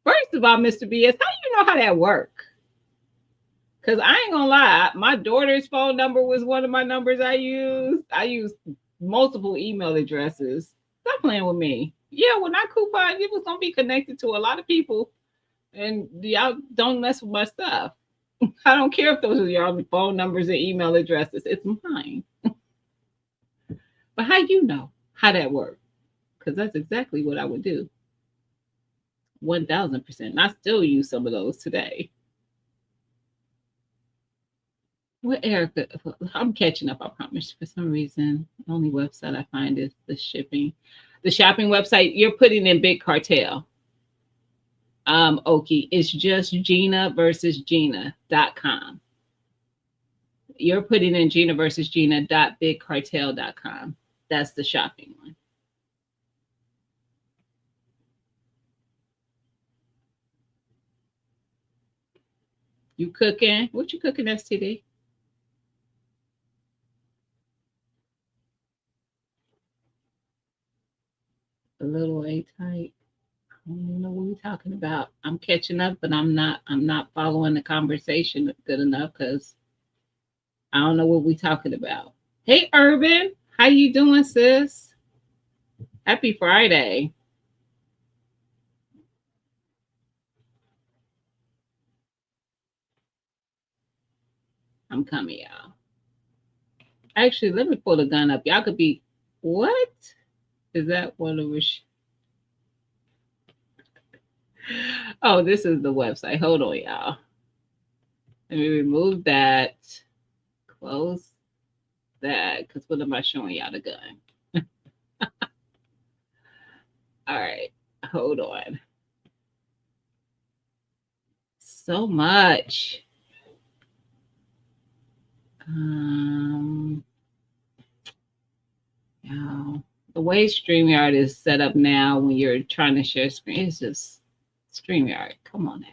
First of all, Mr. BS, how you know how that work? Cause I ain't gonna lie, my daughter's phone number was one of my numbers I used. I used multiple email addresses. Stop playing with me. Yeah, when I coupon, it was gonna be connected to a lot of people, and y'all don't mess with my stuff. I don't care if those are your phone numbers and email addresses. It's mine. But how you know how that works? Because that's exactly what I would do. 1,000%. I still use some of those today. What Erica? I'm catching up. I promise. For some reason, the only website I find is the shopping website. You're putting in Big Cartel. Oki. It's just Gina versus Gina.com. You're putting in Gina versus Gina.bigcartel.com. That's the shopping one. You cooking? What you cooking, STD? A little A type. I don't even know what we're talking about. I'm catching up, but I'm not following the conversation good enough because I don't know what we're talking about. Hey Urban, how you doing, sis? Happy Friday. I'm coming, y'all. Actually, let me pull the gun up. Y'all could be what? Is that one of us? Oh, this is the website. Hold on, y'all. Let me remove that. Close that. Because what am I showing y'all the gun? All right. Hold on. So much. Um, yeah. The way StreamYard is set up now when you're trying to share screen, it's just StreamYard. Come on now.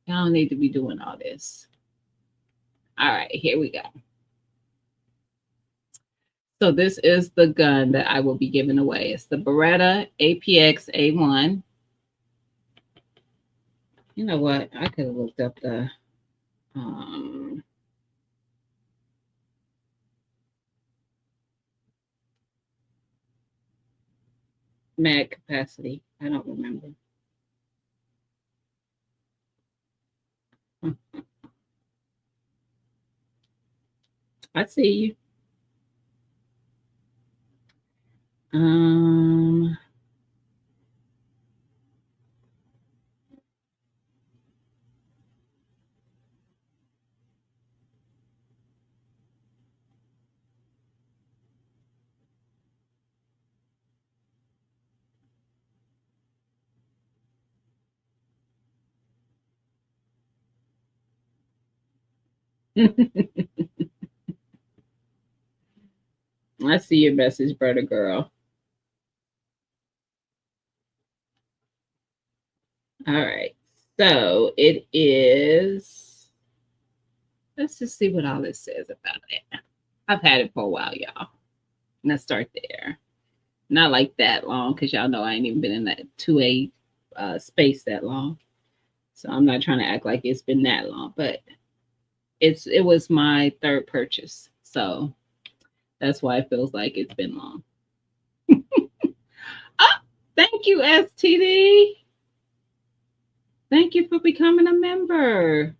Y'all don't need to be doing all this. All right, here we go. So this is the gun that I will be giving away. It's the Beretta APX A1. You know what? I could have looked up the um, mag capacity. I don't remember. I see you. Um, I see your message, brother girl. All right. So it is. Let's just see what all it says about it. I've had it for a while, y'all. Let's start there. Not like that long, because y'all know I ain't even been in that 2A space that long. So I'm not trying to act like it's been that long, but it was my third purchase. So that's why it feels like it's been long. Oh, thank you, STD. Thank you for becoming a member.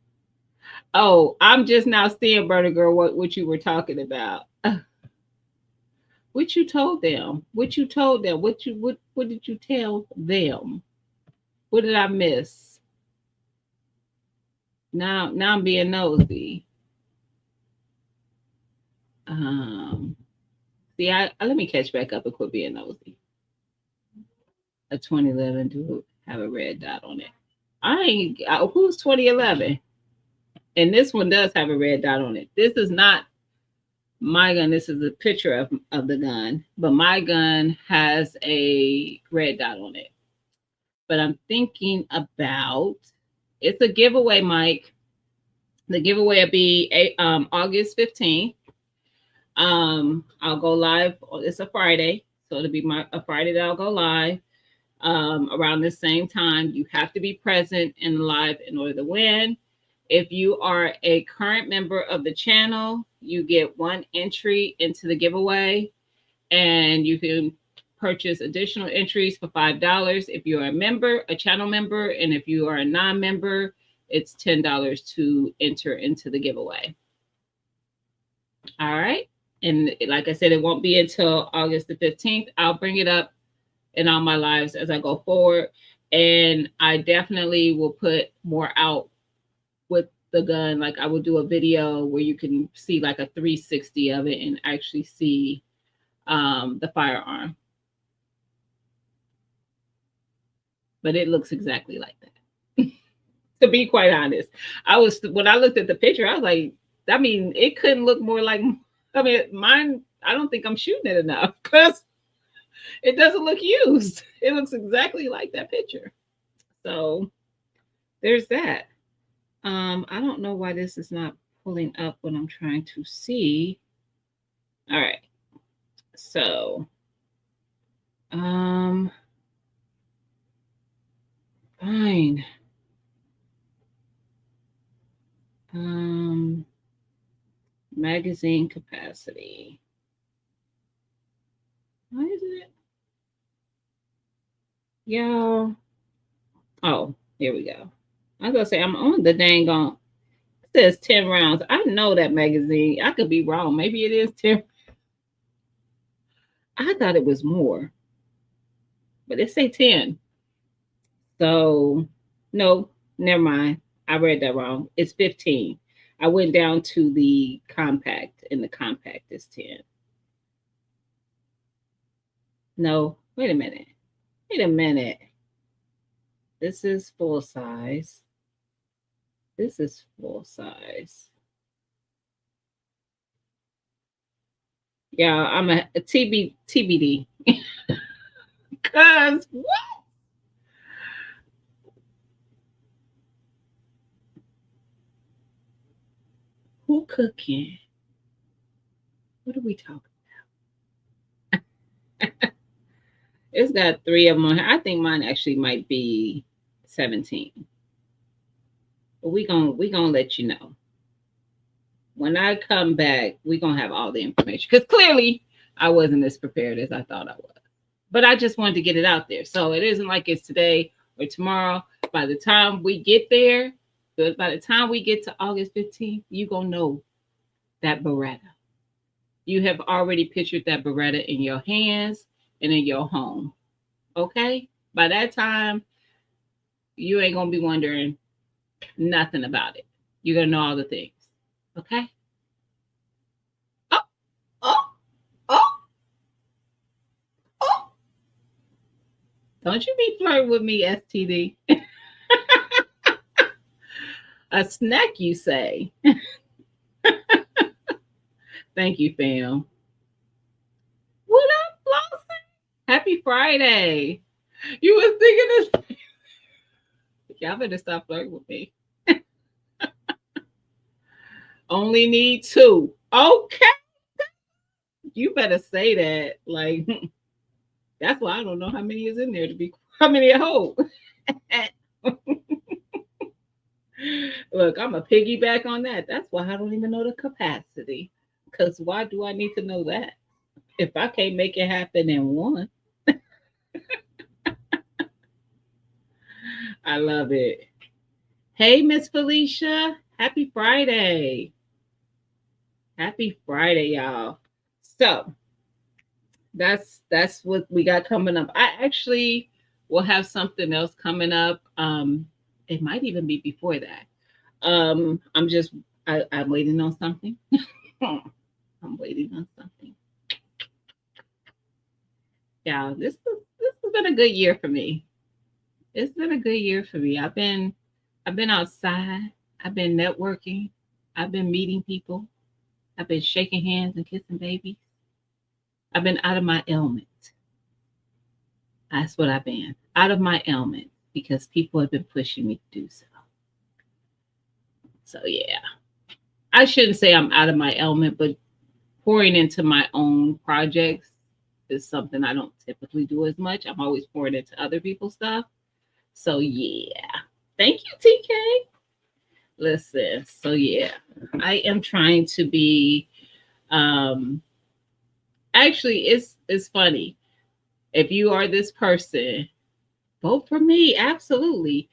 Oh, I'm just now seeing, Brother Girl, what you were talking about. What you told them? What you told them? What did you tell them? What did I miss? Now I'm being nosy. Um, see, let me catch back up and quit being nosy. A 2011 do have a red dot on it. Who's 2011? And this one does have a red dot on it. This is not my gun. This is a picture of the gun, but my gun has a red dot on it. But I'm thinking about it's a giveaway, Mike. The giveaway will be August 15th. I'll go live. It's a Friday, so it'll be a Friday that I'll go live. Around the same time, you have to be present and live in order to win. If you are a current member of the channel, you get one entry into the giveaway, and you can purchase additional entries for $5 if you're a member, a channel member, and if you are a non-member, it's $10 to enter into the giveaway. All right. And like I said, it won't be until August the 15th. I'll bring it up in all my lives as I go forward. And I definitely will put more out with the gun. Like I will do a video where you can see like a 360 of it and actually see the firearm. But it looks exactly like that. To be quite honest, when I looked at the picture, I was like, I mean, it couldn't look more like. I mean, mine. I don't think I'm shooting it enough because it doesn't look used. It looks exactly like that picture. So there's that. I don't know why this is not pulling up when I'm trying to see. All right. So, um, Fine. Um, magazine capacity. Why is it? Y'all. Oh, here we go. I was gonna say I'm on the dang on. It says 10 rounds. I know that magazine. I could be wrong. Maybe it is 10. I thought it was more, but it say 10. So no, never mind. I read that wrong. It's 15. I went down to the compact, and the compact is 10. No, wait a minute. Wait a minute. This is full size. This is full size. Yeah, I'm a TBD. Cause what? Who cooking? What are we talking? It's got three of them on here. I think mine actually might be 17. But we gonna let you know. When I come back, we're gonna have all the information. Because clearly I wasn't as prepared as I thought I was. But I just wanted to get it out there. So it isn't like it's today or tomorrow. By the time we get there, by the time we get to August 15th, you're gonna know that Beretta. You have already pictured that Beretta in your hands and in your home. Okay? By that time, you ain't gonna be wondering nothing about it. You're gonna know all the things. Okay? Oh, oh, oh, oh. Don't you be flirting with me, STD. A snack, you say. Thank you, fam. What up, Flossie? Happy Friday. You was thinking this. Y'all better stop flirting with me. Only need two. Okay. You better say that. Like, that's why I don't know how many is in there to be, how many at home. Look, I'm a piggyback on that. That's why I don't even know the capacity. Because why do I need to know that? If I can't make it happen in one, I love it. Hey, Miss Felicia. Happy Friday. Happy Friday, y'all. So that's what we got coming up. I actually will have something else coming up. It might even be before that. I'm just I'm waiting on something. I'm waiting on something. Yeah, this has been a good year for me. It's been a good year for me. I've been outside. I've been networking. I've been meeting people. I've been shaking hands and kissing babies. I've been out of my element. That's what I've been. Out of my element because people have been pushing me to do so. So yeah. I shouldn't say I'm out of my element, but pouring into my own projects is something I don't typically do as much. I'm always pouring into other people's stuff. So yeah. Thank you, TK. Listen, so yeah, I am trying to be actually it's funny. If you are this person, vote for me, absolutely.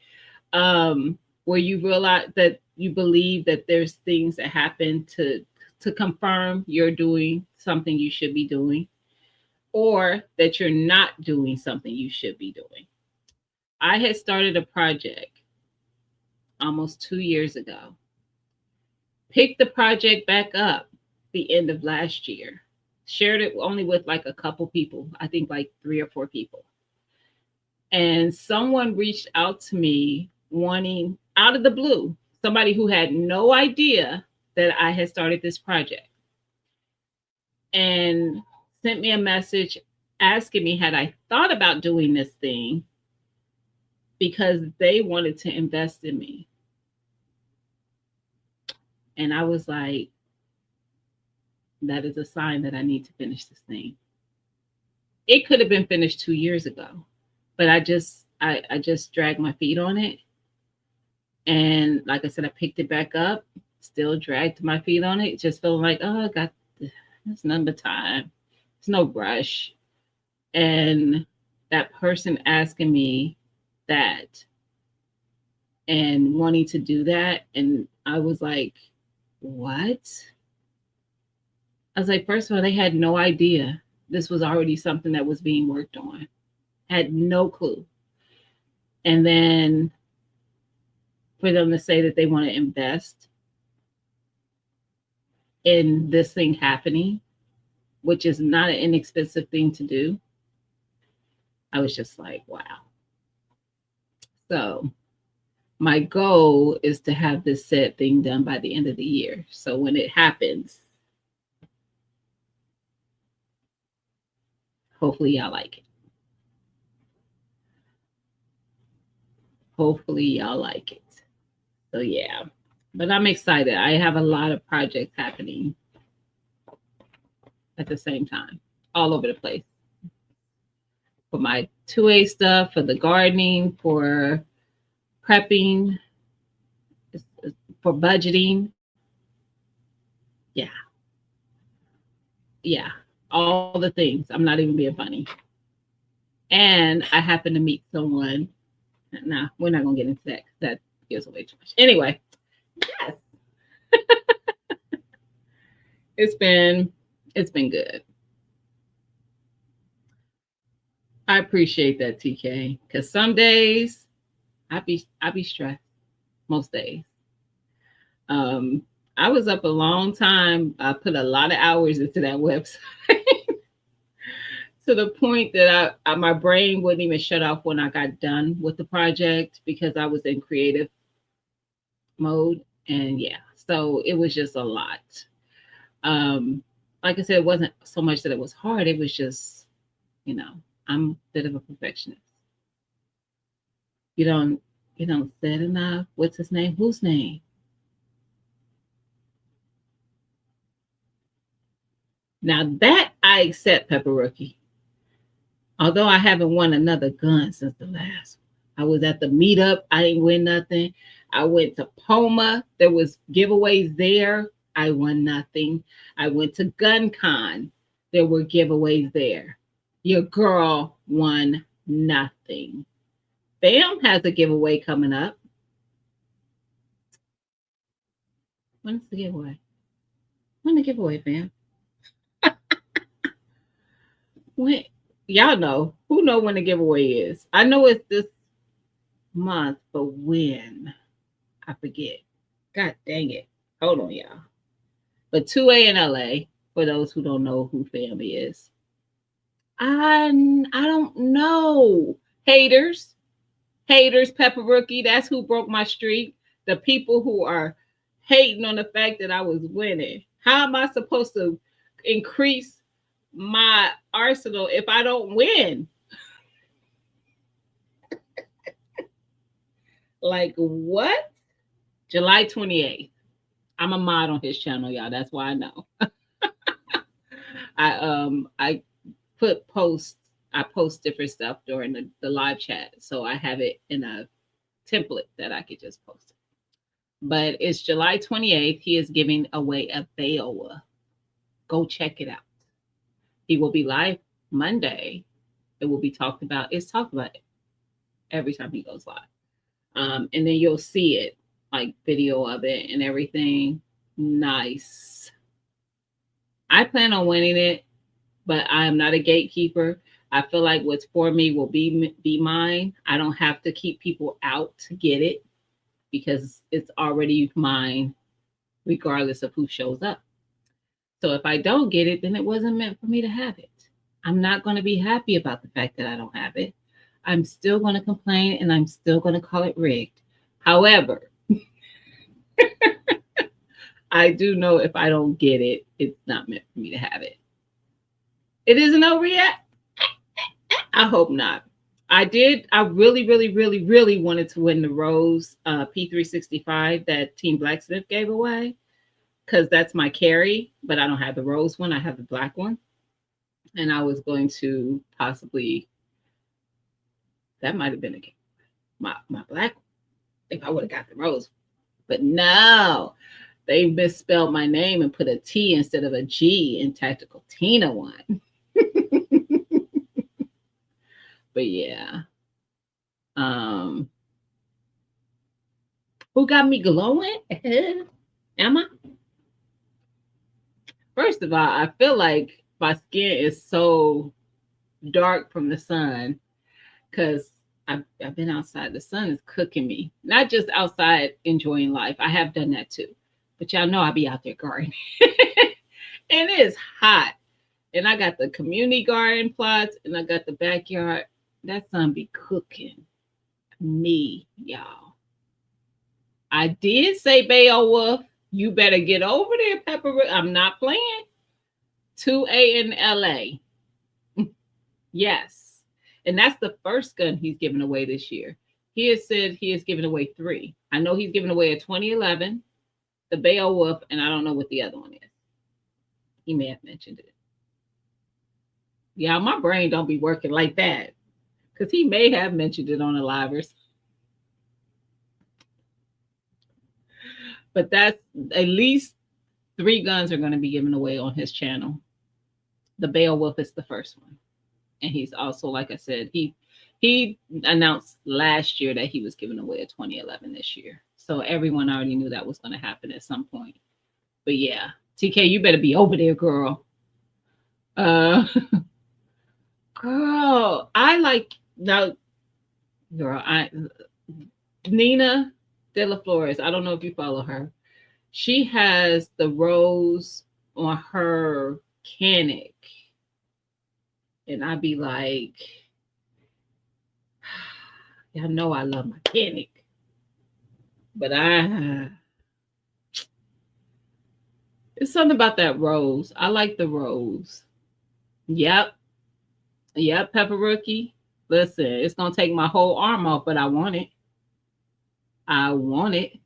Where you realize that you believe that there's things that happen to confirm you're doing something you should be doing, or that you're not doing something you should be doing. I had started a project almost 2 years ago, picked the project back up the end of last year, shared it only with like a couple people, I think like 3 or 4 people. And someone reached out to me wanting out of the blue, somebody who had no idea that I had started this project, and sent me a message asking me had I thought about doing this thing because they wanted to invest in me. And I was like, that is a sign that I need to finish this thing. It could have been finished 2 years ago, but I just I just dragged my feet on it. And like I said, I picked it back up, still dragged my feet on it, just feeling like, oh, I got it's none but time. It's no rush. And that person asking me that and wanting to do that. And I was like, what? I was like, first of all, they had no idea this was already something that was being worked on. Had no clue. And then for them to say that they want to invest in this thing happening, which is not an inexpensive thing to do, I was just like, wow. So my goal is to have this said thing done by the end of the year. So when it happens, hopefully y'all like it. Hopefully y'all like it. So yeah, but I'm excited. I have a lot of projects happening at the same time, all over the place. For my 2A stuff, for the gardening, for prepping, for budgeting. Yeah. Yeah. All the things. I'm not even being funny. And I happen to meet someone. Nah, we're not gonna get into that. That gives away too much. Anyway, yes. It's been good. I appreciate that, TK. Because some days I be stressed. Most days. Um, I was up a long time. I put a lot of hours into that website to the point that my brain wouldn't even shut off when I got done with the project because I was in creative mode. And yeah, so it was just a lot. Um, like I said, it wasn't so much that it was hard. It was just, you know, I'm a bit of a perfectionist. You don't you don't said enough. What's his name? Whose name? Now that I accept, Pepper Rookie. Although I haven't won another gun since the last one. I was at the meetup. I didn't win nothing. I went to Poma. There was giveaways there. I won nothing. I went to GunCon. There were giveaways there. Your girl won nothing. Bam has a giveaway coming up. When's the giveaway? When the giveaway, Bam? When y'all know? Who know when the giveaway is? I know it's this month, but when? I forget. God dang it. Hold on, y'all. But 2A in LA, for those who don't know who family is. I don't know. Haters. Haters, Pepper Rookie. That's who broke my streak. The people who are hating on the fact that I was winning. How am I supposed to increase my arsenal if I don't win? Like what? July 28th. I'm a mod on his channel, y'all. That's why I know. I put posts, I post different stuff during the live chat. So I have it in a template that I could just post it. But it's July 28th. He is giving away a veil. Go check it out. He will be live Monday. It will be talked about. It's talked about every time he goes live. And then you'll see it, like video of it and everything. Nice. I plan on winning it, but I am not a gatekeeper. I feel like what's for me will be mine. I don't have to keep people out to get it because it's already mine, regardless of who shows up. So if I don't get it, then it wasn't meant for me to have it. I'm not going to be happy about the fact that I don't have it. I'm still going to complain and I'm still going to call it rigged. However, I do know if I don't get it, it's not meant for me to have it. It isn't over yet. I hope not. I really, really, really, really wanted to win the Rose P365 that Team Blacksmith gave away because that's my carry, but I don't have the Rose one. I have the black one. And I was going to possibly That might have been my black if I would have got the rose. But no, they misspelled my name and put a T instead of a G in Tactical Tina one. But yeah. Um, who got me glowing? Am I? First of all, I feel like my skin is so dark from the sun because I've been outside. The sun is cooking me. Not just outside enjoying life. I have done that too. But y'all know I be out there gardening. And it is hot. And I got the community garden plots and I got the backyard. That sun be cooking me, y'all. I did say Beowulf, you better get over there, Pepper. I'm not playing. 2A in LA. Yes. And that's the first gun he's given away this year. He has said he has given away 3. I know he's given away a 2011, the Beowulf, and I don't know what the other one is. He may have mentioned it. Yeah, my brain don't be working like that because he may have mentioned it on the livers. But that's at least 3 guns are going to be given away on his channel. The Beowulf is the first one. And he's also, like I said, he announced last year that he was giving away a 2011 this year. So everyone already knew that was going to happen at some point. But yeah, TK, you better be over there, girl. Girl, I like now, girl. Nina De La Flores. I don't know if you follow her. She has the rose on her Canic, and I be like, y'all know I love my Canic, but it's something about that rose. I like the rose. Yep. Pepper Rookie. Listen, it's gonna take my whole arm off, but I want it. I want it.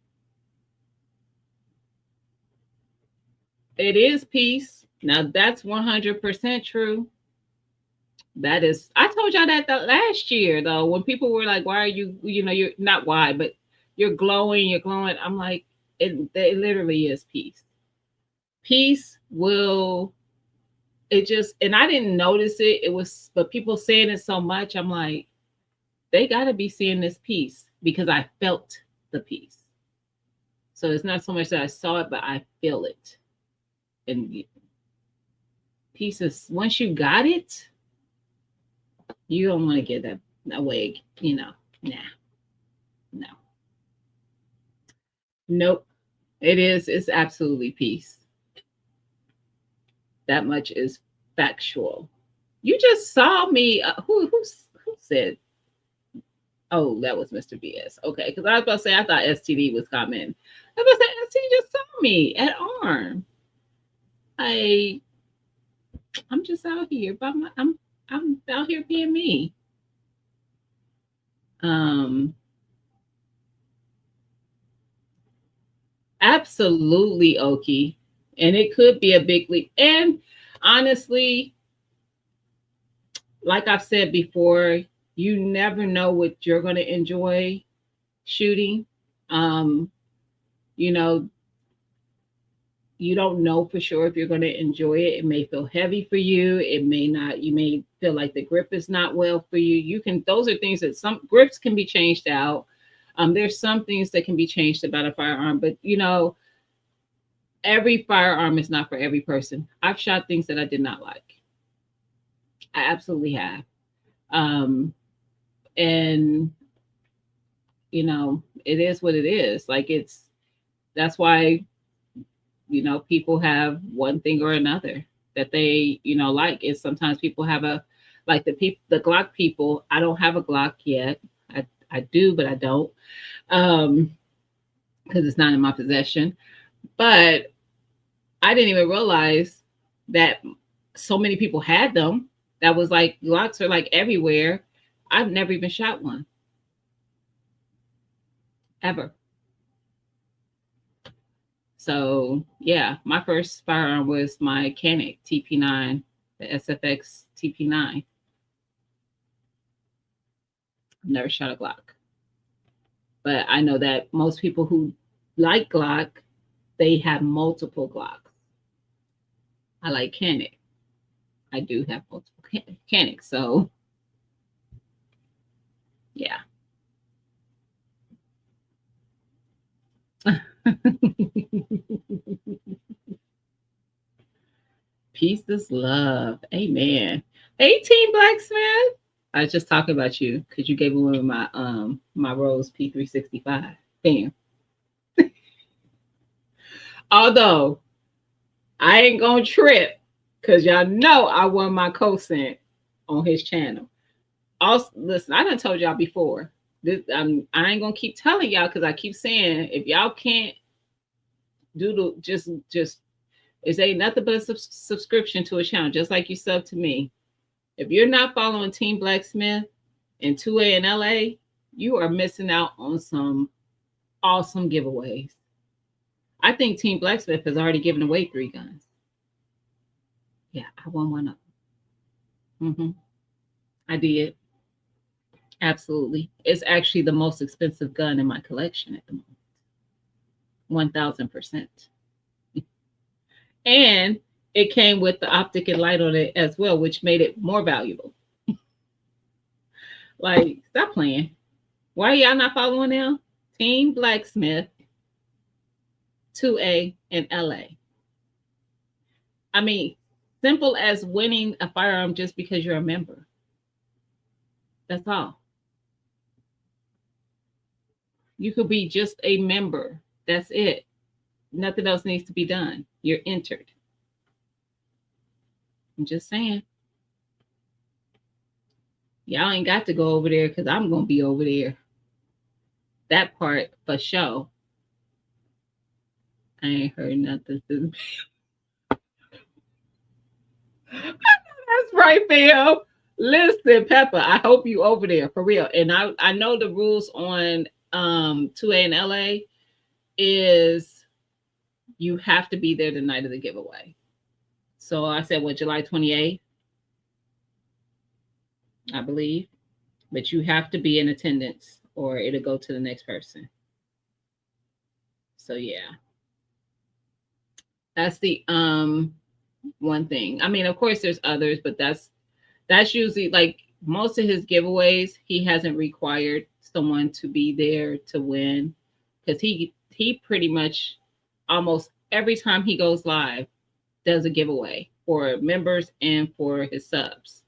It is peace. Now that's 100% true. That is, I told y'all that last year though, when people were like, "Why are you? You're not why, but you're glowing. You're glowing." I'm like, it literally is peace. Peace will. It just, and I didn't notice it. It was, but people saying it so much. I'm like, they got to be seeing this peace because I felt the peace. So it's not so much that I saw it, but I feel it. And peace is, once you got it, you don't want to get that away. Nah, no, nope. It's absolutely peace. That much is factual. You just saw me. Who said? Oh, that was Mr. BS. Okay, because I was about to say I thought STD was coming. I was about to say STD just saw me at ARM. I'm just out here, but I'm out here being me. Absolutely, Oki, and it could be a big leap. And honestly, like I've said before, you never know what you're going to enjoy shooting. You know, you don't know for sure if you're going to enjoy it. It may feel heavy for you. It may not. You may feel like the grip is not well for you. Those are things that some grips can be changed out. There's some things that can be changed about a firearm, but every firearm is not for every person. I've shot things that I did not like. I absolutely have. And it is what it is. Like that's why people have one thing or another that they like. Is sometimes people have the Glock people. I don't have a Glock yet. I do, but I don't because it's not in my possession. But I didn't even realize that so many people had them. That was like Glocks are like everywhere. I've never even shot one ever. So yeah, my first firearm was my Canic TP9, the SFX TP9. I've never shot a Glock. But I know that most people who like Glock, they have multiple Glocks. I like Canik. I do have multiple Canik. So, yeah. Peace is love. Amen. 18 Blacksmith. I was just talking about you because you gave away my Rose P365. Bam. Although I ain't gonna trip because y'all know I won my cosint on his channel. Also, listen, I done told y'all before. I ain't gonna keep telling y'all because I keep saying if y'all can't do the just it's ain't nothing but a subscription to a channel, just like you sub to me. If you're not following Team Blacksmith and 2A in LA, you are missing out on some awesome giveaways. I think Team Blacksmith has already given away 3 guns. Yeah, I won one of them. I did. Absolutely. It's actually the most expensive gun in my collection at the moment. 1000%. And it came with the optic and light on it as well, which made it more valuable. Like, stop playing. Why are y'all not following now? Team Blacksmith, 2A in LA. I mean, simple as winning a firearm just because you're a member. That's all. You could be just a member. That's it. Nothing else needs to be done. You're entered. I'm just saying. Y'all ain't got to go over there because I'm going to be over there. That part for sure. I ain't heard nothing. That's right, Phil. Listen, Pepper, I hope you over there for real. And I know the rules on 2A in LA is you have to be there the night of the giveaway. So I said, what, July 28th? I believe. But you have to be in attendance or it'll go to the next person. So yeah. That's the one thing. I mean, of course there's others, but that's usually like most of his giveaways, he hasn't required someone to be there to win because he pretty much almost every time he goes live does a giveaway for members and for his subs.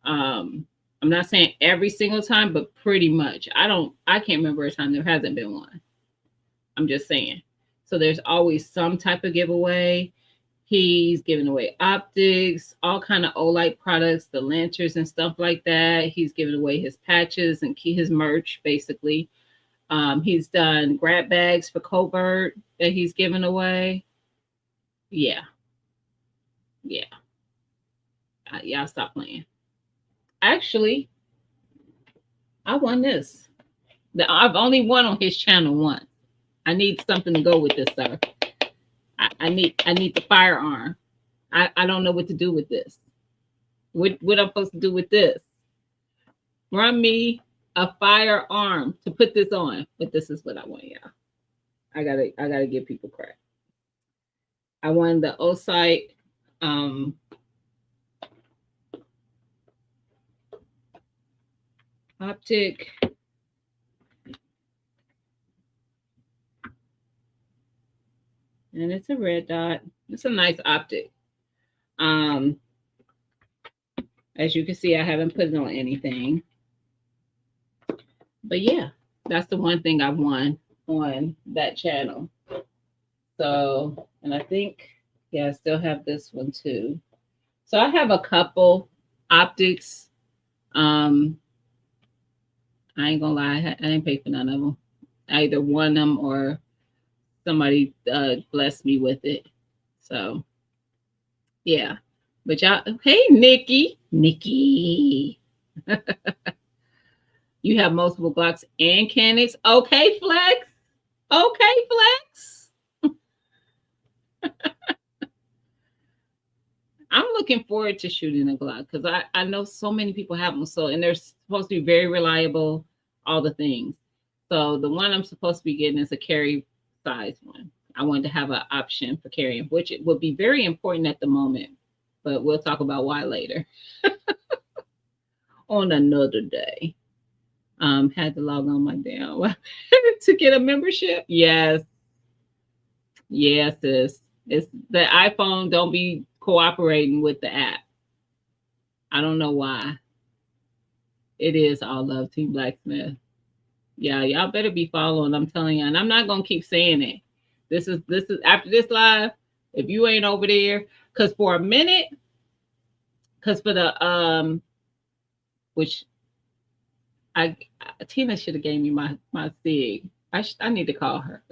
I'm not saying every single time, but pretty much. I can't remember a time there hasn't been one. I'm just saying. So there's always some type of giveaway. He's giving away optics, all kind of Olight products, the lanterns and stuff like that. He's giving away his patches and his merch, basically. He's done grab bags for Covert that he's giving away. Yeah. Y'all stop playing. Actually, I won this. I've only won on his channel once. I need something to go with this, sir. I need the firearm. I don't know what to do with this. What I'm supposed to do with this? Run me a firearm to put this on. But this is what I want, y'all. I gotta give people credit. I won the Osight optic. And it's a red dot. It's a nice optic. As you can see, I haven't put it on anything. But yeah, that's the one thing I won on that channel. So, and I think, yeah, I still have this one too. So I have a couple optics. I ain't gonna lie, I didn't pay for none of them. I either won them or somebody blessed me with it. So yeah. But y'all, hey Nikki. You have multiple Glocks and Canics. Okay, Flex. I'm looking forward to shooting a Glock because I know so many people have them. So, and they're supposed to be very reliable, all the things. So the one I'm supposed to be getting is a carry size one. I wanted to have an option for carrying, which it would be very important at the moment, but we'll talk about why later on another day. Had to log on my damn to get a membership. Yes, yes, it's the iPhone don't be cooperating with the app. I don't know why. It is all love Team Blacksmith. Yeah, y'all better be following. I'm telling you, and I'm not gonna keep saying it. This is after this live. If you ain't over there, because for a minute, because for the which I Tina should have gave me my sig. I need to call her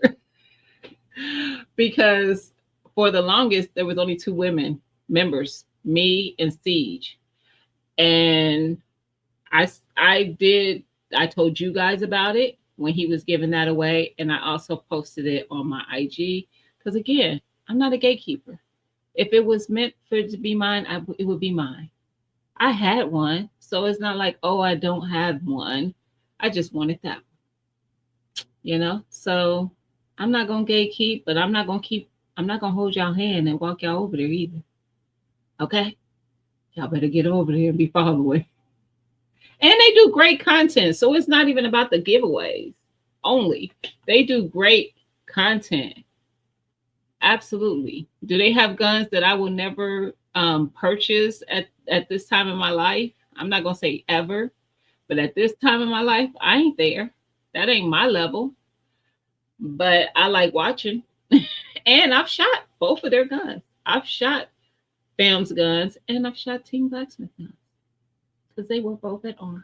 because for the longest there was only two women members, me and Siege, and I told you guys about it when he was giving that away, and I also posted it on my IG because again, I'm not a gatekeeper. If it was meant for it to be mine, it would be mine. I had one, so it's not like, oh, I don't have one. I just wanted that one. So I'm not gonna gatekeep, but I'm not gonna hold y'all hand and walk y'all over there either. Okay? Y'all better get over there and be following. And they do great content. So it's not even about the giveaways only. They do great content. Absolutely. Do they have guns that I will never purchase at this time in my life? I'm not going to say ever, but at this time in my life, I ain't there. That ain't my level. But I like watching. And I've shot both of their guns. I've shot Fam's guns and I've shot Team Blacksmith guns because they were both at arm.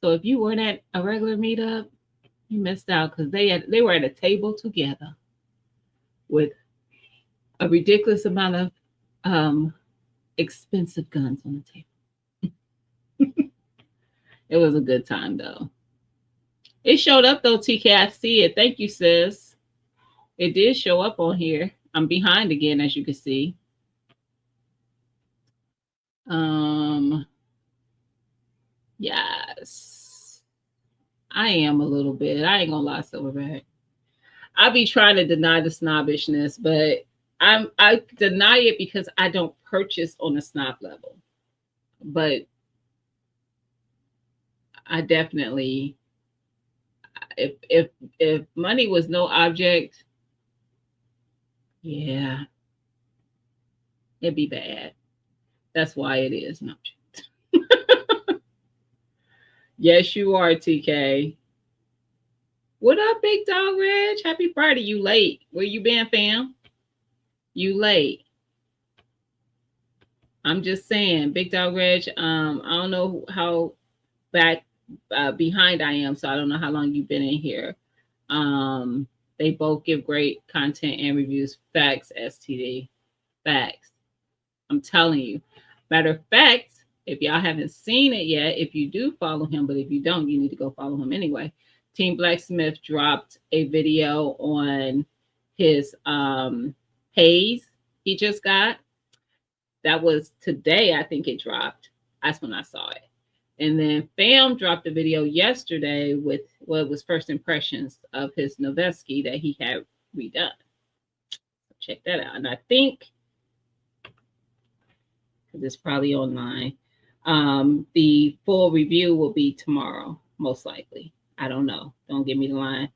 So if you weren't at a regular meetup, you missed out because they were at a table together with a ridiculous amount of expensive guns on the table. It was a good time though. It showed up though, TK. I see it. Thank you, sis. It did show up on here. I'm behind again, as you can see. Yes. I am a little bit. I ain't gonna lie, Silverback. I be trying to deny the snobbishness, but I deny it because I don't purchase on a snob level. But I definitely, if money was no object, yeah, it'd be bad. That's why it is an object. Yes, you are, TK. What up, Big Dog Reg? Happy Friday. You late. Where you been, fam? You late. I'm just saying, Big Dog Reg, I don't know how back behind I am, so I don't know how long you've been in here. They both give great content and reviews. Facts, STD. Facts. I'm telling you. Matter of fact, if y'all haven't seen it yet, if you do follow him, but if you don't, you need to go follow him anyway. Team Blacksmith dropped a video on his haze he just got. That was today, I think it dropped. That's when I saw it. And then Fam dropped a video yesterday with what was first impressions of his Noveske that he had redone. Check that out. And I think, because it's probably online, the full review will be tomorrow, most likely. I don't know. Don't give me the line.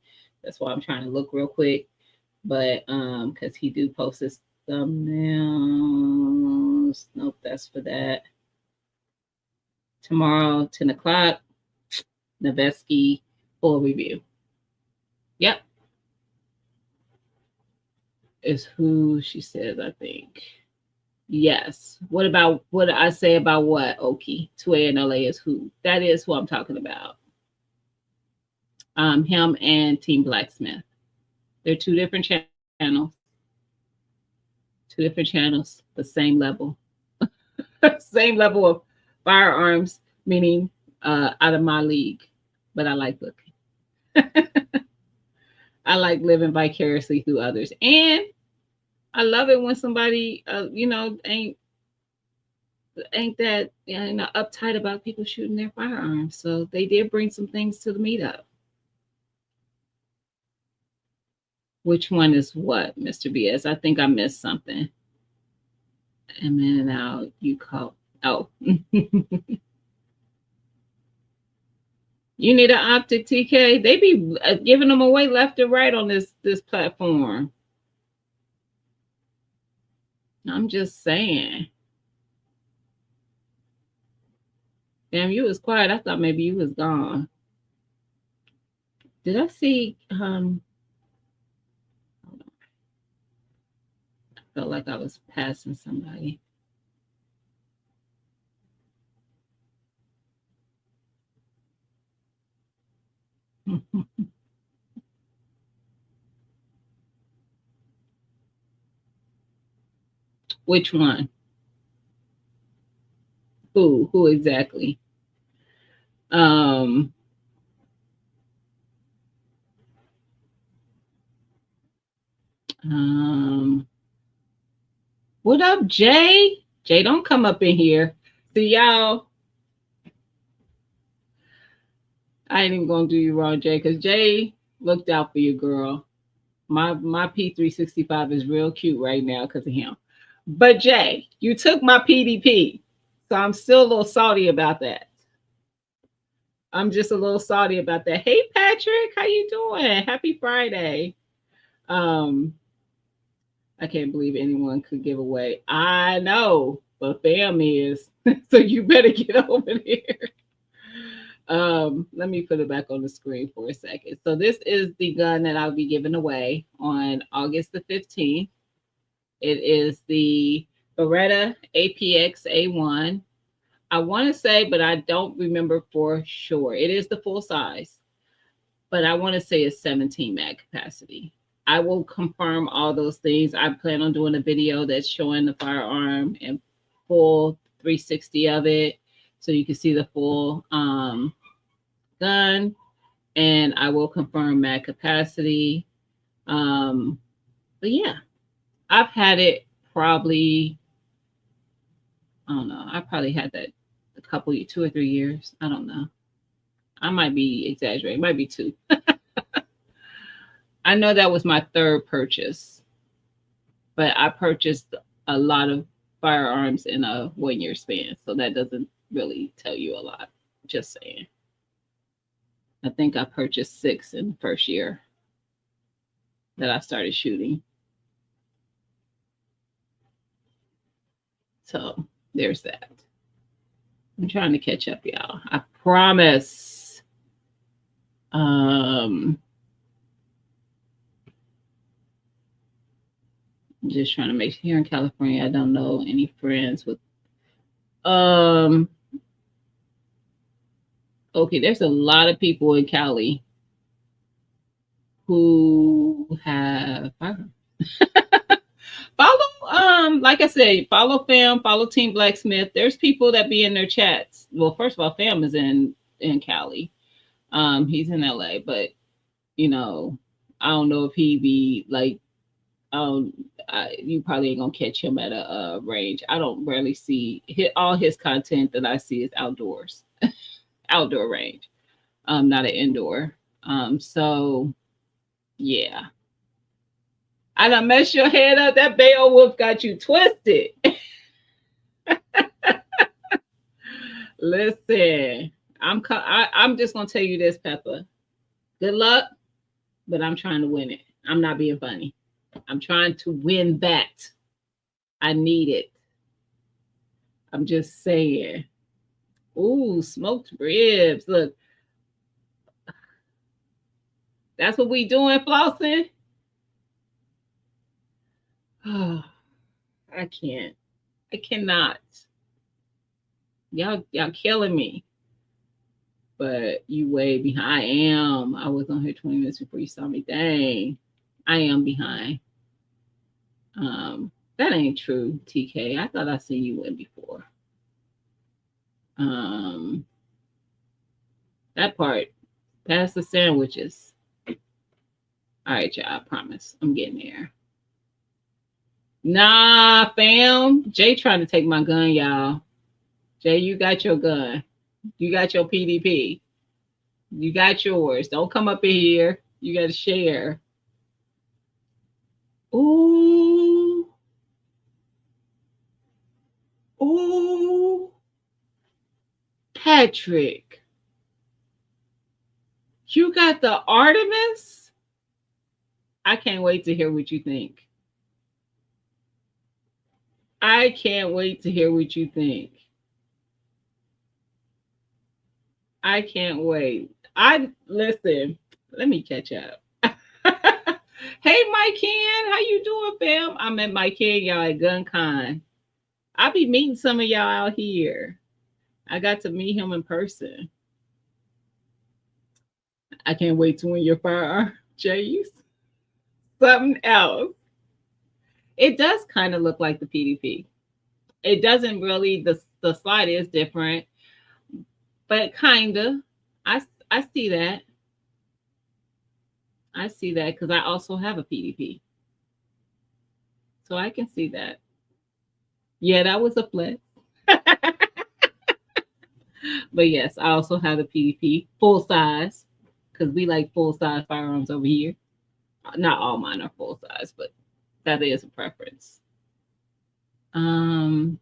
That's why I'm trying to look real quick. But because he do post his thumbnails. Nope, that's for that. Tomorrow, 10 o'clock, Noveske full review. Yep. Is who she says, I think. Yes. What about what I say about what? Oki. 2ANLA is who? That is who I'm talking about. Him and Team Blacksmith. They're two different channels. Two different channels, the same level. Same level of firearms, meaning out of my league. But I like looking. I like living vicariously through others. And I love it when somebody, ain't that uptight about people shooting their firearms. So they did bring some things to the meetup. Which one is what, Mr. BS? I think I missed something. And then now you call. Oh, you need an optic, TK. They be giving them away left and right on this platform. I'm just saying. Damn, you was quiet. I thought maybe you was gone. Did I see hold on. I felt like I was passing somebody. Which one? Who exactly? Um um what up, Jay? Jay, don't come up in here. See y'all. I ain't even gonna do you wrong, Jay, because Jay looked out for you, girl. My P365 is real cute right now because of him. But Jay, you took my PDP. So I'm still a little salty about that. I'm just a little salty about that. Hey Patrick, how you doing? Happy Friday. Um, I can't believe anyone could give away. I know, but fam is. So you better get over there. Let me put it back on the screen for a second. So this is the gun that I'll be giving away on August the 15th. It is the Beretta APX A1. I want to say, but I don't remember for sure. It is the full size, but I want to say it's 17 mag capacity. I will confirm all those things. I plan on doing a video that's showing the firearm and full 360 of it, so you can see the full gun, and I will confirm mag capacity. But yeah, I've had it probably, I don't know, I probably had that a couple, 2 or 3 years. I don't know. I might be exaggerating. It might be 2. I know that was my third purchase, but I purchased a lot of firearms in a 1 year span. So that doesn't really tell you a lot. Just saying. I think I purchased 6 in the first year that I started shooting. So there's that. I'm trying to catch up, y'all. I promise. I'm just trying to make sure here in California, I don't know any friends with okay, there's a lot of people in Cali who have firearms. Follow, like I said, follow Fam, follow Team Blacksmith. There's people that be in their chats. Well, first of all, Fam is in Cali. He's in LA, but you know, I don't know if he be like, you probably ain't gonna catch him at a range. I don't rarely see all his content that I see is outdoors, outdoor range, not an indoor. So yeah, I done messed your head up. That Beowulf got you twisted. Listen, I'm just gonna tell you this, Pepper. Good luck, but I'm trying to win it. I'm not being funny. I'm trying to win that. I need it. I'm just saying. Ooh, smoked ribs. Look, that's what we doing, flossing. Oh, I can't. I cannot. Y'all killing me. But you way behind. I am. I was on here 20 minutes before you saw me. Dang. I am behind. That ain't true, TK. I thought I seen you in before. That part. Pass the sandwiches. All right, y'all. I promise. I'm getting there. Nah, fam. Jay trying to take my gun, y'all. Jay, you got your gun. You got your PDP. You got yours. Don't come up in here. You got to share. Ooh. Ooh. Patrick, you got the Artemis? I can't wait to hear what you think. I can't wait to hear what you think. I can't wait. I listen. Let me catch up. Hey, Mike Ken, how you doing, fam? I met Mike Ken, y'all, at GunCon. I'll be meeting some of y'all out here. I got to meet him in person. I can't wait to win your firearm, Jace. Something else. It does kind of look like the PDP. It doesn't really. The slide is different, but kinda. I see that. I see that because I also have a PDP, so I can see that. Yeah, that was a flex. But yes, I also have a PDP full size because we like full size firearms over here. Not all mine are full size, but that is a preference. Um,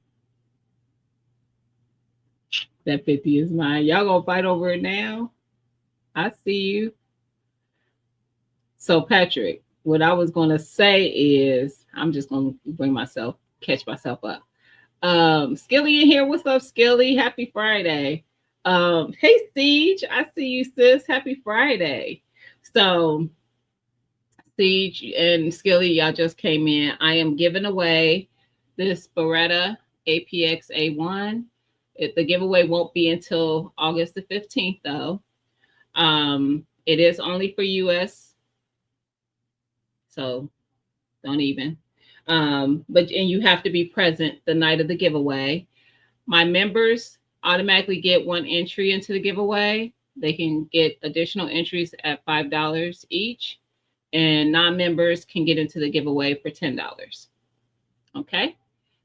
that 50 is mine. Y'all gonna fight over it now? I see you. So Patrick, what I was gonna say is I'm just gonna catch myself up. Skilly in here. What's up, Skilly? Happy Friday. Hey Siege, I see you, sis. Happy Friday. So Siege and Skilly, y'all just came in. I am giving away this Beretta APX A1. The giveaway won't be until August the 15th, though. It is only for US, so don't even. And you have to be present the night of the giveaway. My members automatically get one entry into the giveaway. They can get additional entries at $5 each, and non-members can get into the giveaway for $10. Okay,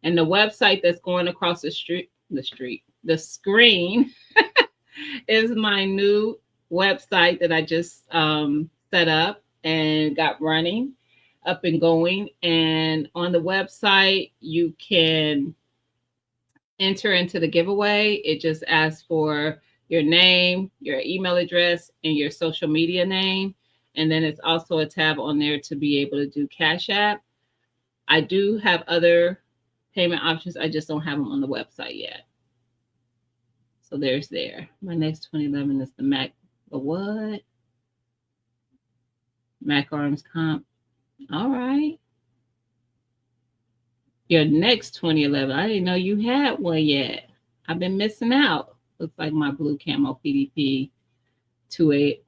and the website that's going across the screen is my new website that I just set up and got running, up and going. And on the website, you can enter into the giveaway. It just asks for your name, your email address, and your social media name. And then it's also a tab on there to be able to do Cash App. I do have other payment options. I just don't have them on the website yet. So there's there. My next 2011 is the Mac. The what? Mac Arms Comp. All right. Your next 2011. I didn't know you had one yet. I've been missing out. Looks like my blue camo PDP 28.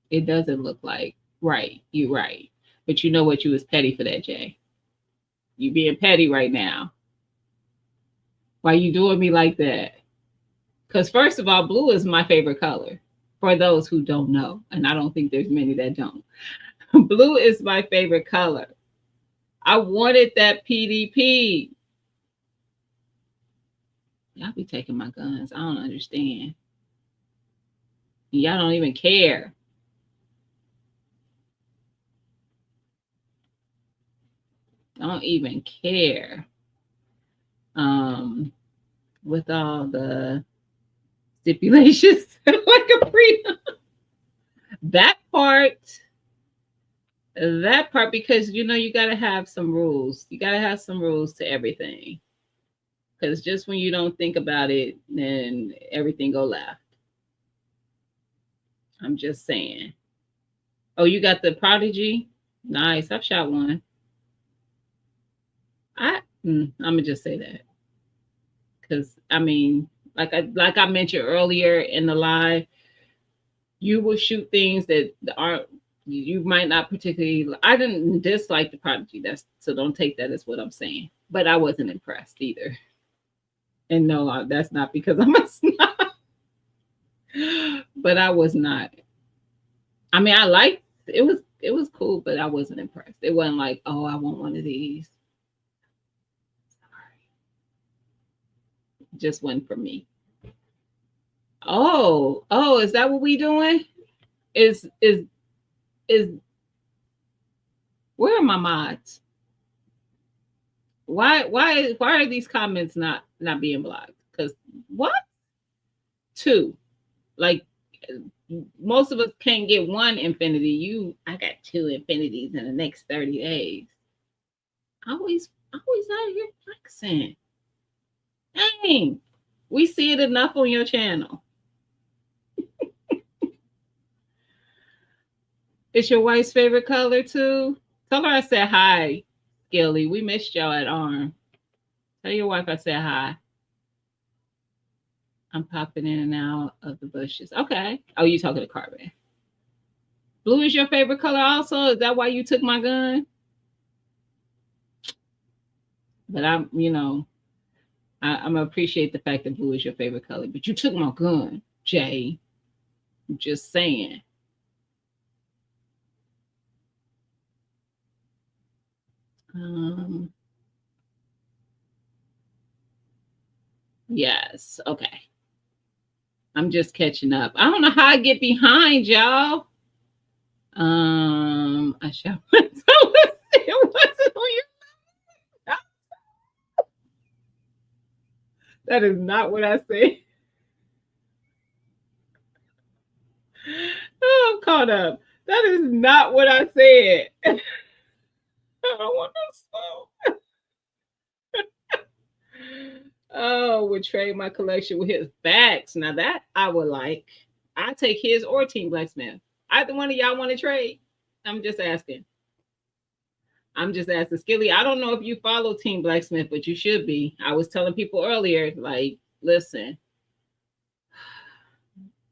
It doesn't look like. Right. You're right. But you know what? You was petty for that, Jay. You being petty right now. Why you doing me like that? Because first of all, blue is my favorite color. For those who don't know, and I don't think there's many that don't. Blue is my favorite color. I wanted that PDP. Y'all be taking my guns. I don't understand. Y'all don't even care. Don't even care. With all the stipulations like a prenup. That part, because you got to have some rules. You got to have some rules to everything. Because just when you don't think about it, then everything go left. I'm just saying. Oh, you got the Prodigy? Nice. I've shot one. I'm gonna just say that because I mean, like I mentioned earlier in the live, you will shoot things that aren't you might not particularly. I didn't dislike the Prodigy. So don't take that as what I'm saying. But I wasn't impressed either. And no, that's not because I'm a snob. But I was not. I mean, I liked it. it was cool, but I wasn't impressed. It wasn't like, oh, I want one of these. Just one for me. Oh, is that what we doing? Is where are my mods? Why are these comments not being blocked? Because what? Two. Like most of us can't get one infinity. I got two infinities in the next 30 days. Always out here flexing. Dang. We see it enough on your channel. It's your wife's favorite color too? Tell her I said hi, Gilly. We missed y'all at ARM. Tell your wife I said hi. I'm popping in and out of the bushes. Okay. Oh, you talking to Carbon. Blue is your favorite color also? Is that why you took my gun? But I'm gonna appreciate the fact that blue is your favorite color. But you took my gun, Jay. I'm just saying. Yes. Okay. I'm just catching up. I don't know how I get behind y'all. I shall. It wasn't on your. That is not what I said. Oh, I'm caught up. That is not what I said. I don't want to smoke. Oh, would trade my collection with his backs. Now that I would like. I take his or Team Blacksmith. Either one of y'all want to trade? I'm just asking. Skilly, I don't know if you follow Team Blacksmith, but you should be. I was telling people earlier, like, listen.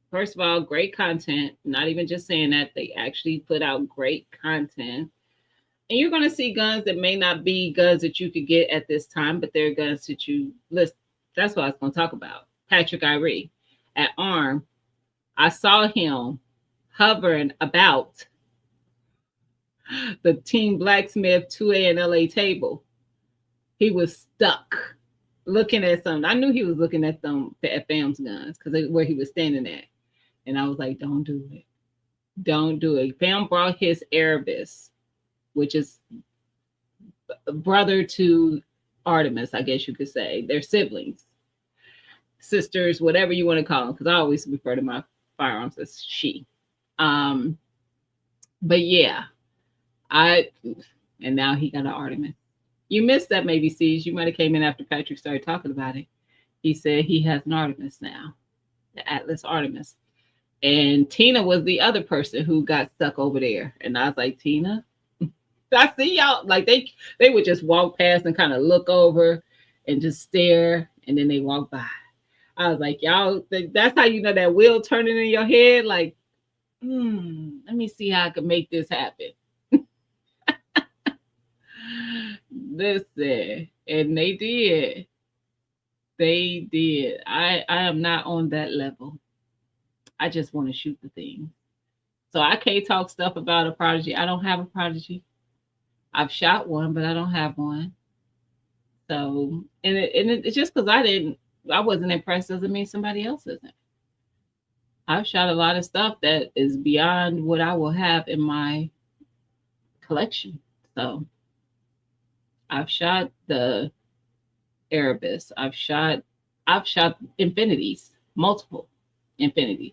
First of all, great content. Not even just saying that, they actually put out great content. And you're going to see guns that may not be guns that you could get at this time, but they're guns that you list. That's what I was going to talk about. Patrick Irie at ARM. I saw him hovering about the Team Blacksmith 2A and LA table. He was stuck looking at something. I knew he was looking at them at Fam's guns because where he was standing at. And I was like, don't do it. Don't do it. Fam brought his Erebus, which is brother to Artemis, I guess you could say. They're siblings, sisters, whatever you want to call them, because I always refer to my firearms as she. But yeah, and now he got an Artemis. You missed that, maybe, C's. You might have came in after Patrick started talking about it. He said he has an Artemis now, the Atlas Artemis. And Tina was the other person who got stuck over there. And I was like, Tina, I see y'all. Like they would just walk past and kind of look over and just stare, and then they walk by. I was like, y'all, that's how you know that wheel turning in your head. Like, let me see how I can make this happen. Listen, and they did. They did. I am not on that level. I just want to shoot the thing. So I can't talk stuff about a prodigy. I don't have a prodigy. I've shot one, but I don't have one. So, it's just because I wasn't impressed doesn't mean somebody else isn't. I've shot a lot of stuff that is beyond what I will have in my collection. So, I've shot the Erebus. I've shot infinities, multiple infinities.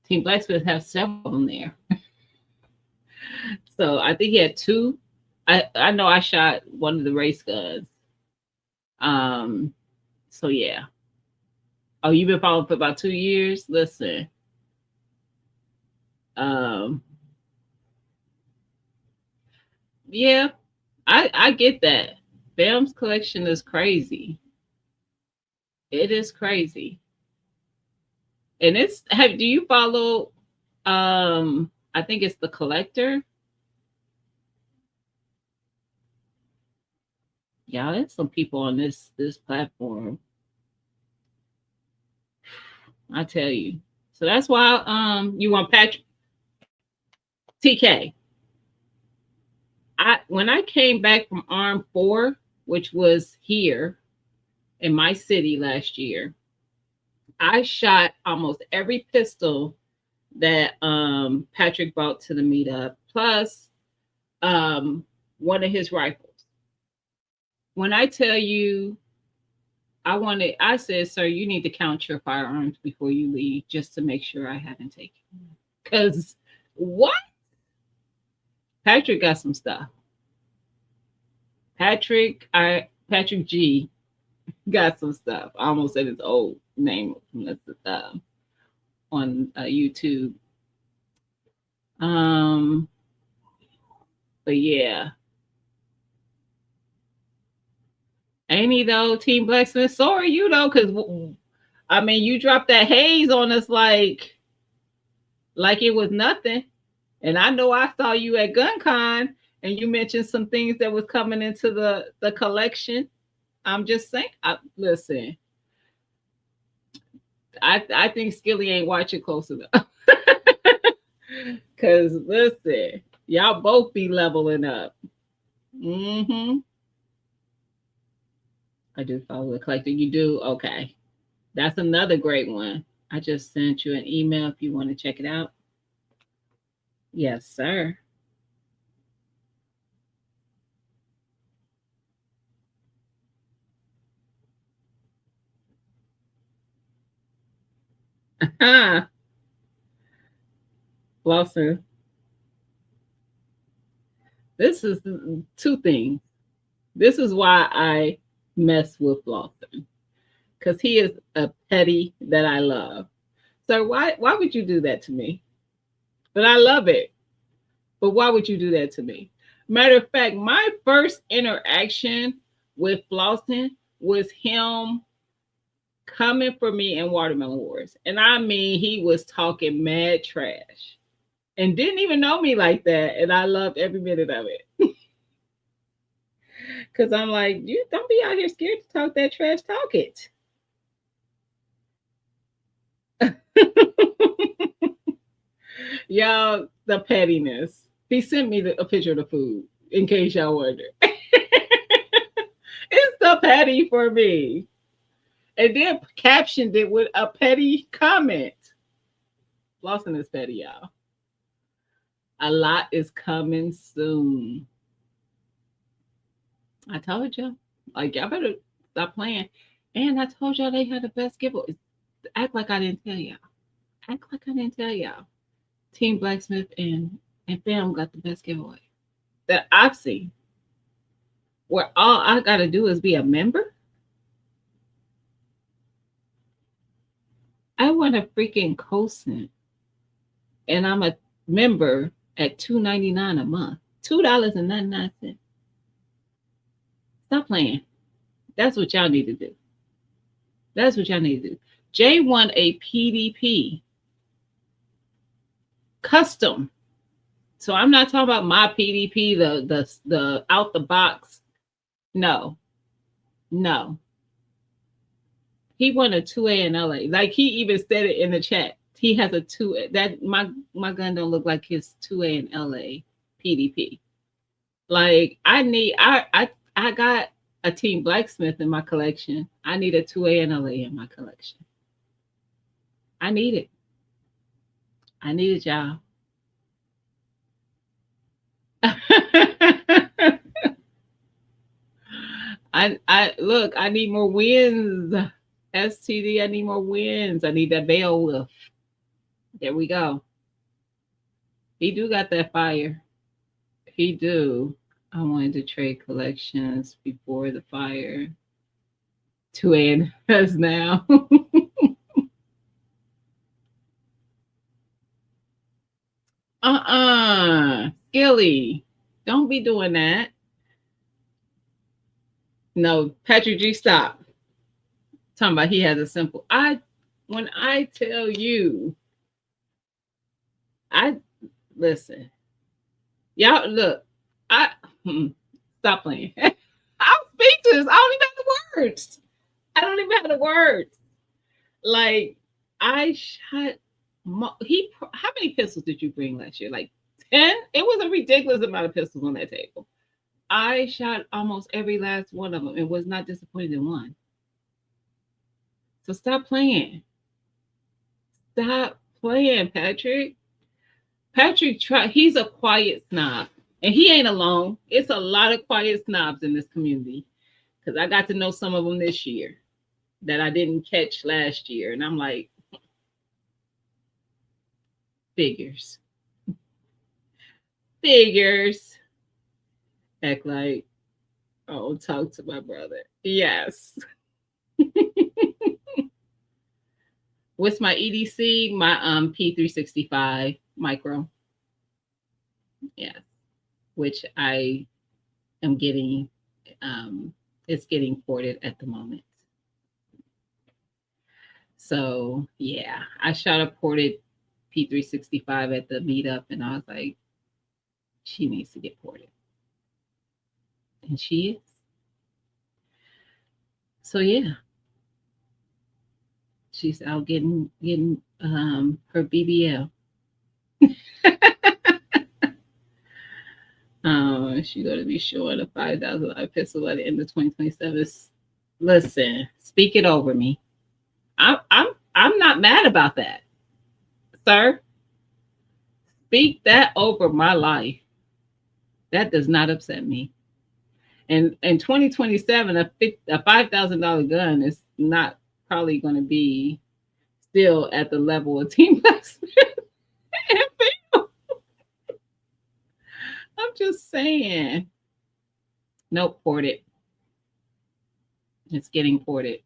Team Blacksmith has several of them there. So I think he had two. I know I shot one of the race guns. So yeah. Oh, you've been following for about 2 years? Listen. Yeah, I get that. Bam's collection is crazy. It is crazy. And do you follow I think it's The Collector? Yeah, there's some people on this platform. I tell you. So that's why you want Patrick TK. I when I came back from Arm 4, which was here in my city last year, I shot almost every pistol that Patrick brought to the meetup, plus um, one of his rifles. When I tell you, I said, sir, you need to count your firearms before you leave just to make sure I haven't taken. Because what? Patrick got some stuff. Patrick G got some stuff. I almost said his old name on YouTube. Um, but yeah, ain't he though? Team Blacksmith. So are you though? Because I mean, you dropped that haze on us like it was nothing. And I know I saw you at GunCon, and you mentioned some things that was coming into the collection. I'm just saying. Listen, I think Skilly ain't watching close enough. Cause listen, y'all both be leveling up. Mm-hmm. I do follow the collector. You do? Okay. That's another great one. I just sent you an email if you want to check it out. Yes, sir. Lawson, this is two things. This is why I mess with Lawson. Because he is a petty that I love. So why would you do that to me? But I love it. But why would you do that to me? Matter of fact, my first interaction with Flossin was him coming for me in Watermelon Wars. And I mean, he was talking mad trash and didn't even know me like that. And I loved every minute of it. Because I'm like, you don't be out here scared to talk that trash, talk it. Y'all, the pettiness. He sent me a picture of the food, in case y'all wonder. It's the petty for me. And then captioned it with a petty comment. Lawson is petty, y'all. A lot is coming soon. I told you. Like, y'all better stop playing. And I told y'all they had the best giveaway. Act like I didn't tell y'all. Act like I didn't tell y'all. Team Blacksmith and Fam got the best giveaway that I've seen. Where all I gotta do is be a member. I want a freaking cosin, and I'm a member at $2.99 a month. $2.99. Stop playing. That's what y'all need to do. That's what y'all need to do. Jay won a PDP custom. So I'm not talking about my PDP, the out the box. No, no. He won a 2A in LA. Like he even said it in the chat. He has a 2 that my gun don't look like his 2A in LA PDP. Like I got a Team Blacksmith in my collection. I need a 2A in LA in my collection. I need it. I need it, y'all. I look, I need more wins. STD, I need more wins. I need that Beowulf. There we go. He do got that fire. He do. I wanted to trade collections before the fire. Twin as now. Skilly. Don't be doing that. No, Patrick G, stop. Talking about he has a simple. When I tell you, I listen. Y'all look. I stop playing. I'll speak to this. I don't even have the words. I don't even have the words. Like I shot. How many pistols did you bring last year? Like 10. It was a ridiculous amount of pistols on that table. I shot almost every last one of them and was not disappointed in one. So stop playing. Stop playing, Patrick. Patrick, he's a quiet snob. And he ain't alone. It's a lot of quiet snobs in this community. Because I got to know some of them this year that I didn't catch last year. And I'm like, figures. Figures. Act like, oh, talk to my brother. Yes. What's my EDC? My P365 micro. Yeah. Which I am getting, it's getting ported at the moment. So yeah, I shot a ported P365 at the meetup and I was like, she needs to get ported. And she is. So yeah. She's out getting her BBL. She's going to be showing a $5,000 pistol at the end of 2027. Listen, speak it over me. I'm not mad about that, sir. Speak that over my life. That does not upset me. And in 2027, a $5,000 gun is not probably going to be still at the level of Team Blacksmith. I'm just saying. Nope, ported. It's getting ported.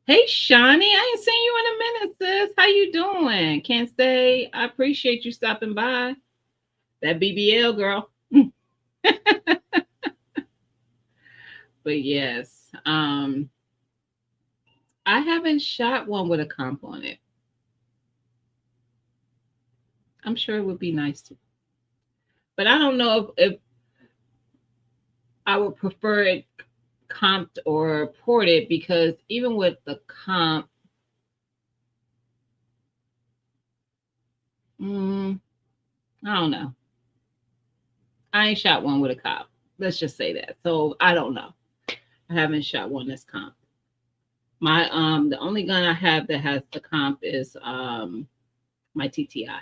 Hey, Shawnee, I ain't seen you in a minute, sis. How you doing? Can't stay. I appreciate you stopping by. That BBL girl. But yes, I haven't shot one with a comp on it. I'm sure it would be nice to. But I don't know if I would prefer it comped or ported because even with the comp, I don't know. I ain't shot one with a comp. Let's just say that. So I don't know. I haven't shot one that's comp. My the only gun I have that has the comp is my TTI,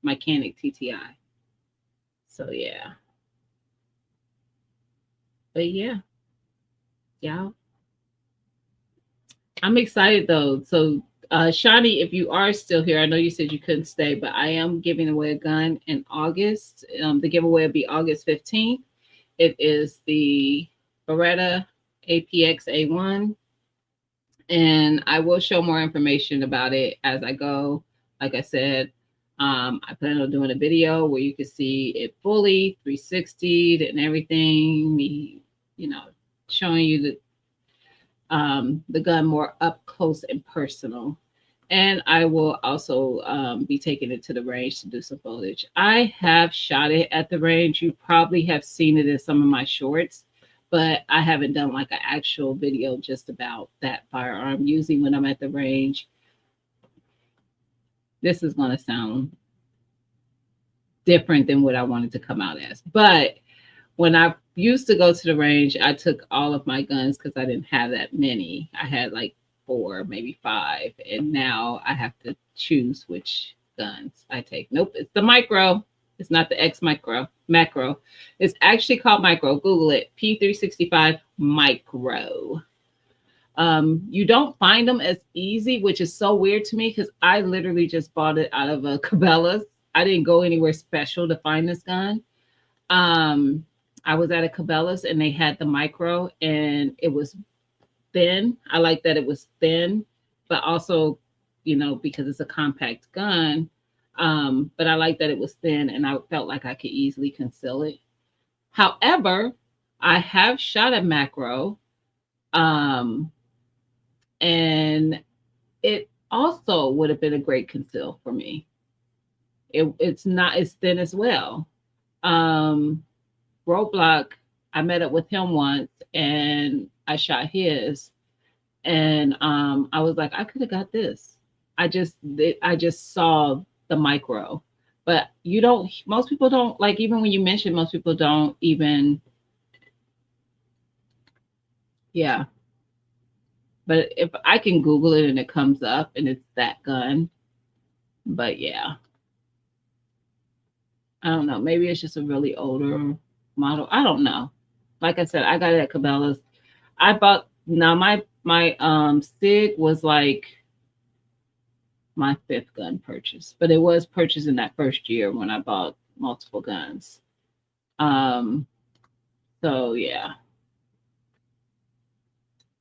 my Canik TTI. So yeah. But yeah. Yeah. I'm excited though. So Shawnee, if you are still here, I know you said you couldn't stay, but I am giving away a gun in August. The giveaway will be August 15th. It is the Beretta APX A1. And I will show more information about it as I go. Like I said, I plan on doing a video where you can see it fully 360 and everything. Me, showing you the gun more up close and personal. And I will also be taking it to the range to do some footage. I have shot it at the range. You probably have seen it in some of my shorts, but I haven't done like an actual video just about that firearm. Usually when I'm at the range, this is going to sound different than what I wanted to come out as. But when I used to go to the range, I took all of my guns because I didn't have that many. I had like 4, maybe 5. And now I have to choose which guns I take. Nope, it's the micro. It's not the X macro. It's actually called micro. Google it. P365 micro. You don't find them as easy, which is so weird to me because I literally just bought it out of a Cabela's. I didn't go anywhere special to find this gun. I was at a Cabela's and they had the micro and it was thin. I like that it was thin, but also, because it's a compact gun. But I like that it was thin and I felt like I could easily conceal it. However, I have shot a macro. And it also would have been a great conceal for me. It's not as thin as well. Roadblock, I met up with him once and I shot his. And I was like, I could have got this. I just saw the micro. But you don't, most people don't, like, even when you mention, most people don't even, yeah. But if I can Google it and it comes up and it's that gun, but yeah, I don't know. Maybe it's just a really older model. I don't know. Like I said, I got it at Cabela's. I bought, now my Sig was like my fifth gun purchase, but it was purchased in that first year when I bought multiple guns. Um, so yeah,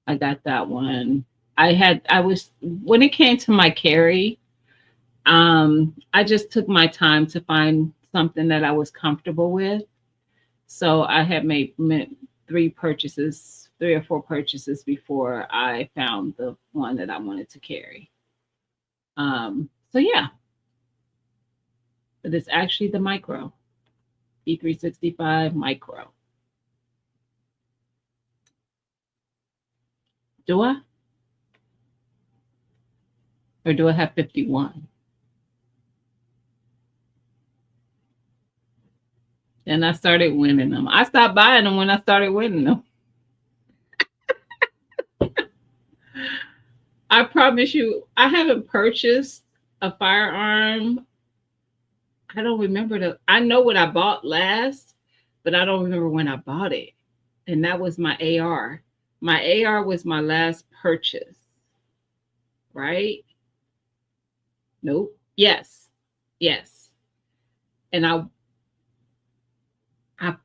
I got that one. I was, when it came to my carry, I just took my time to find something that I was comfortable with. So I had made three or four purchases before I found the one that I wanted to carry. So yeah, but it's actually the micro P365 micro. Do I? Or do I have 51? And I started winning them. I stopped buying them when I started winning them. I promise you, I haven't purchased a firearm. I don't remember I know what I bought last, but I don't remember when I bought it. And that was my AR. My AR was my last purchase, right? Nope. Yes. Yes. And I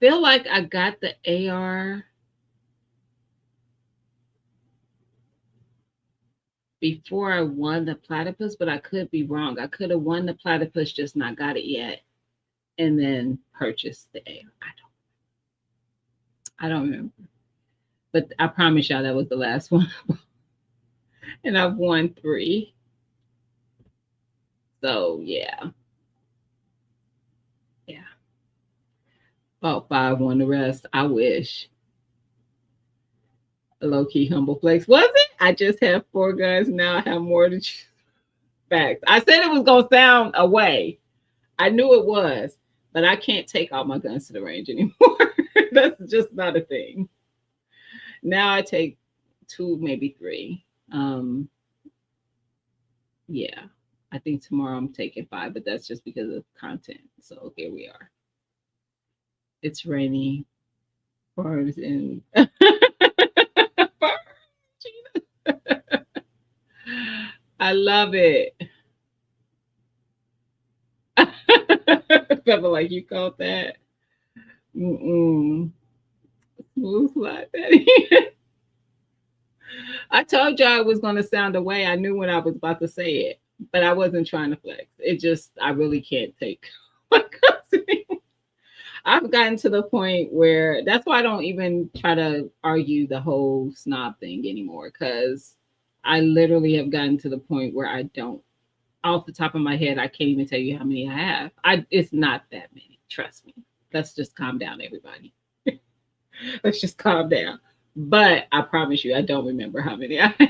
feel like I got the AR before I won the platypus, but I could be wrong. I could have won the platypus, just not got it yet, and then purchased the AR. I don't remember. But I promise y'all that was the last one. And I've won three. So yeah. Yeah. About five won the rest. I wish. A low key humble flex. Was it? I just have four guns. Now I have more to choose. Facts. I said it was gonna sound away. I knew it was, but I can't take all my guns to the range anymore. That's just not a thing. Now I take two, maybe three. Yeah. I think tomorrow I'm taking five, but that's just because of content. So here we are. It's rainy. Farms and I love it. Pepper, like you called that. Mm-mm. Smooth like that. I told y'all it was going to sound away. I knew when I was about to say it, but I wasn't trying to flex. It just, I really can't take what comes to me. I've gotten to the point where that's why I don't even try to argue the whole snob thing anymore, because I literally have gotten to the point where I don't, off the top of my head, I can't even tell you how many I have. It's not that many. Trust me. Let's just calm down, everybody. Let's just calm down. But I promise you, I don't remember how many I have.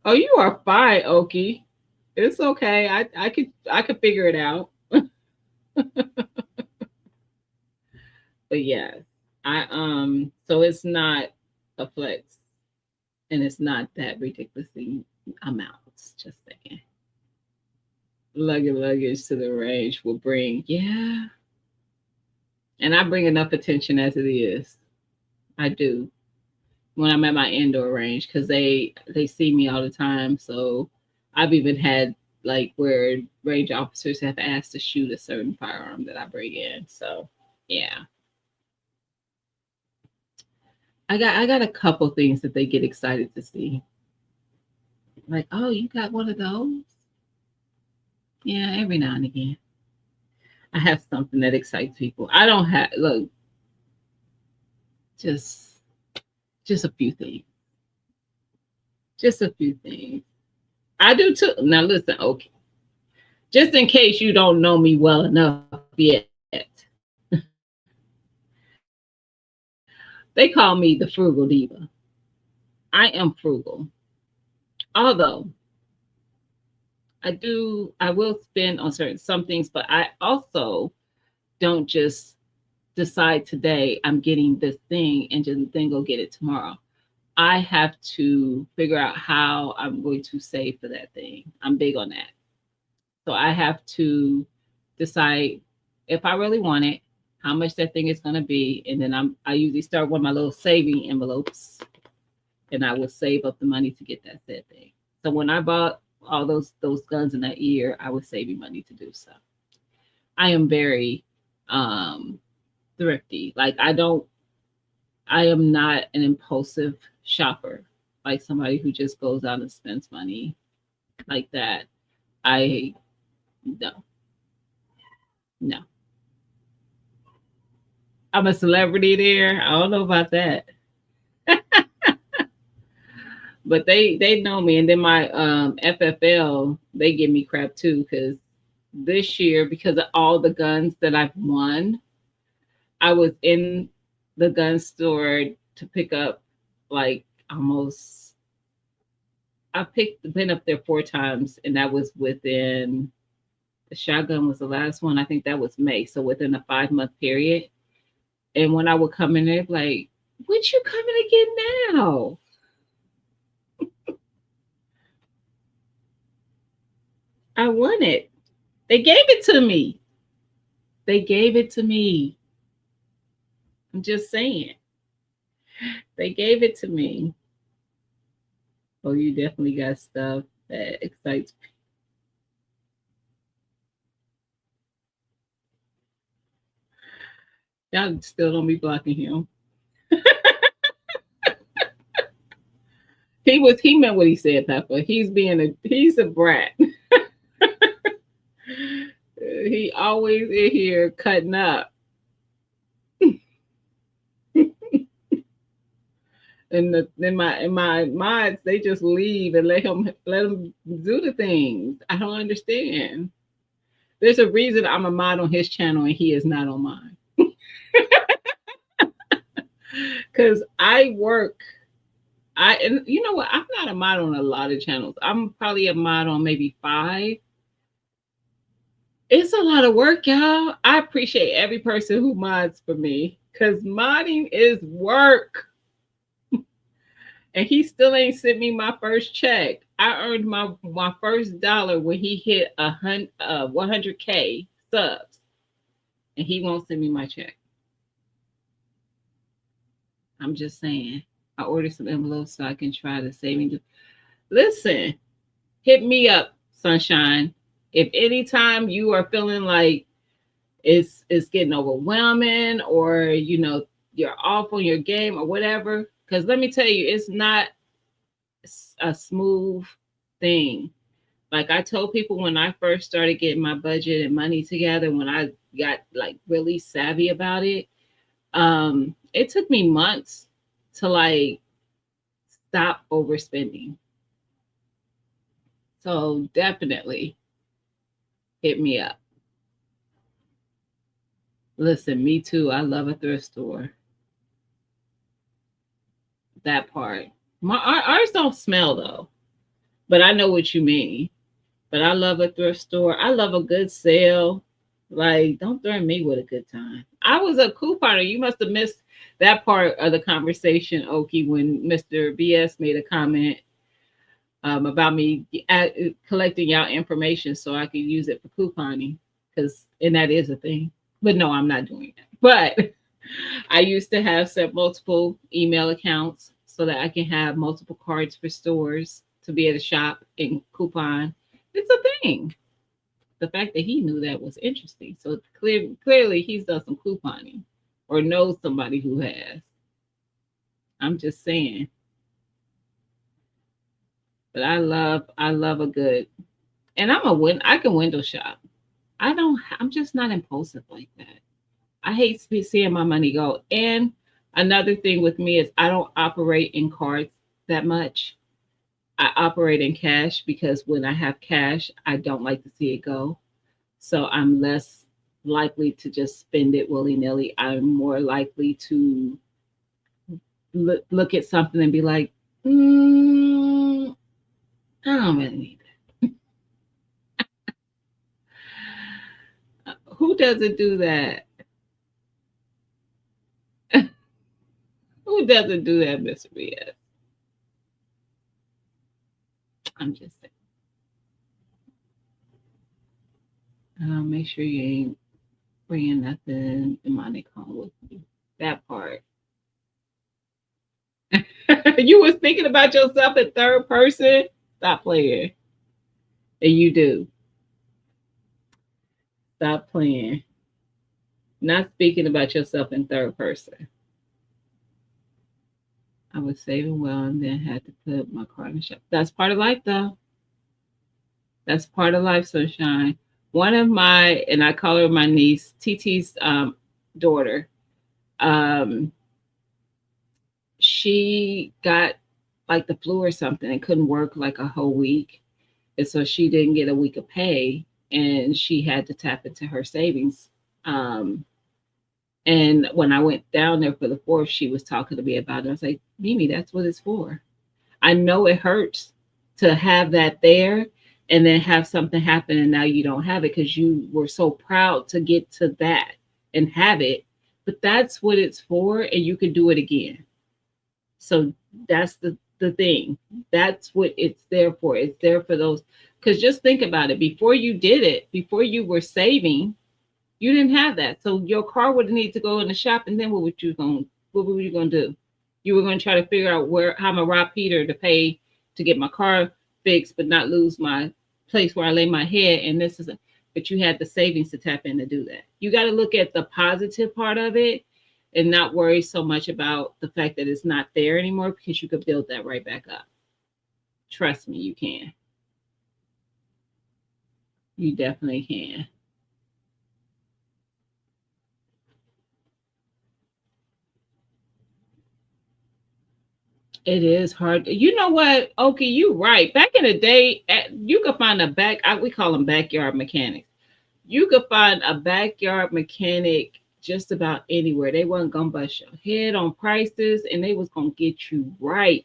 Oh, you are fine, Oki. It's okay. I could figure it out. But yes, I so it's not a flex, and it's not that ridiculously amounts. Just saying. Luggage to the range will bring, yeah. And I bring enough attention as it is. I do when I'm at my indoor range, because they see me all the time. So I've even had like where range officers have asked to shoot a certain firearm that I bring in. So yeah, I got a couple things that they get excited to see. Like, oh, you got one of those? Yeah, every now and again. I have something that excites people. I don't have, look, just just a few things. Just a few things. I do too. Now listen, okay. Just in case you don't know me well enough yet. They call me the frugal diva. I am frugal. Although I will spend on some things, but I also don't just decide today I'm getting this thing and just then go get it tomorrow. I have to figure out how I'm going to save for that thing. I'm big on that. So I have to decide if I really want it, how much that thing is going to be, and then I usually start with my little saving envelopes, and I will save up the money to get that said thing. So when I bought all those guns in that year, I was saving money to do so. I am very um thrifty. Like I am not an impulsive shopper, like somebody who just goes out and spends money like that. I no, no. I'm a celebrity there. I don't know about that. But they know me, and then my FFL, they give me crap too because this year, because of all the guns that I've won, I was in the gun store to pick up like almost I picked been up there 4 times, and that was within the shotgun was the last one. I think that was May, so within a 5 month period. And when I would come in there, like, what you coming to get now? I want it. They gave it to me. They gave it to me. I'm just saying. They gave it to me. Oh, you definitely got stuff that excites me. Y'all still don't be blocking him. He meant what he said, Pepper. He's a brat. He always in here cutting up. And my mods, they just leave and let him do the things. I don't understand. There's a reason I'm a mod on his channel and he is not on mine. Because I work. And you know what? I'm not a mod on a lot of channels. I'm probably a mod on maybe 5. It's a lot of work, y'all. I appreciate every person who mods for me because modding is work. And he still ain't sent me my first check. I earned my first dollar when he hit 100K subs, and he won't send me my check. I'm just saying. I ordered some envelopes so I can try to save me. Listen, hit me up, sunshine. If anytime you are feeling like it's getting overwhelming, or you're off on your game or whatever, because let me tell you, it's not a smooth thing. Like I told people when I first started getting my budget and money together, when I got like really savvy about it, it took me months to like stop overspending. So definitely hit me up. Listen, me too. I love a thrift store. That part. Ours don't smell though, but I know what you mean. But I love a thrift store. I love a good sale. Like, don't threaten me with a good time. I was a couponer. You must have missed that part of the conversation, Oki, when Mr. BS made a comment about me collecting y'all information so I could use it for couponing. And that is a thing. But no, I'm not doing that. But I used to have set multiple email accounts so that I can have multiple cards for stores to be able to shop and coupon. It's a thing. The fact that he knew that was interesting. So clearly he's done some couponing or knows somebody who has. I'm just saying. But I love a good, and I can window shop. I'm just not impulsive like that. I hate seeing my money go. And another thing with me is I don't operate in cards that much. I operate in cash because when I have cash, I don't like to see it go. So I'm less likely to just spend it willy nilly. I'm more likely to look at something and be like, I don't really need that. Who doesn't do that? Who doesn't do that, Mr. BS? I'm just saying. Make sure you ain't bringing nothing demonic home with you. That part. You was thinking about yourself in third person. Stop playing. And you do. Stop playing. Not speaking about yourself in third person. I was saving well and then had to put my car in the shop. That's part of life, though. That's part of life, sunshine. One of my, and I call her my niece, TT's daughter. Um, she got like the flu or something and couldn't work like a whole week. And so she didn't get a week of pay and she had to tap into her savings. And when I went down there for the fourth, she was talking to me about it. I was like, Mimi, that's what it's for. I know it hurts to have that there and then have something happen and now you don't have it because you were so proud to get to that and have it. But that's what it's for, and you can do it again. So that's the thing. That's what it's there for. It's there for those. Because just think about it. Before you did it, before you were saving, you didn't have that. So your car would need to go in the shop, and then what were you going to do? You were going to try to figure out how I'm going to rob Peter to pay to get my car fixed, but not lose my place where I lay my head. And this is, but you had the savings to tap in to do that. You got to look at the positive part of it and not worry so much about the fact that it's not there anymore because you could build that right back up. Trust me, you can. You definitely can. It is hard. You know what? Okay, you're right. Back in the day, you could find we call them backyard mechanics. You could find a backyard mechanic just about anywhere. They wasn't gonna bust your head on prices and they was gonna get you right.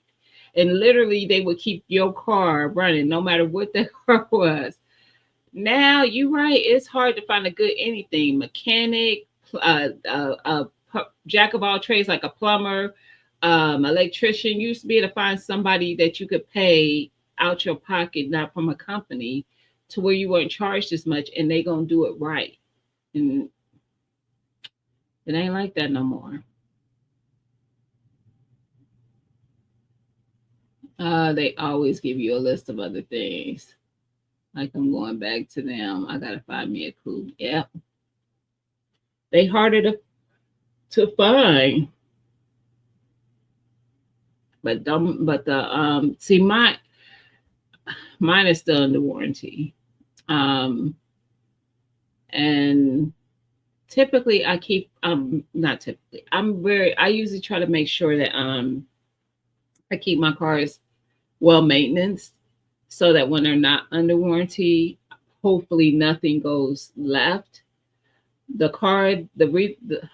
And literally they would keep your car running no matter what the car was. Now you're right, it's hard to find a good anything. Mechanic, jack of all trades like a plumber, electrician. You used to be able to find somebody that you could pay out your pocket, not from a company, to where you weren't charged as much, and they gonna do it right. And it ain't like that no more. They always give you a list of other things. Like I'm going back to them. I gotta find me a clue. Yeah, they harder to find. But the see mine is still under warranty. And typically I keep not typically. I usually try to make sure that I keep my cars well maintenance so that when they're not under warranty, hopefully nothing goes left. The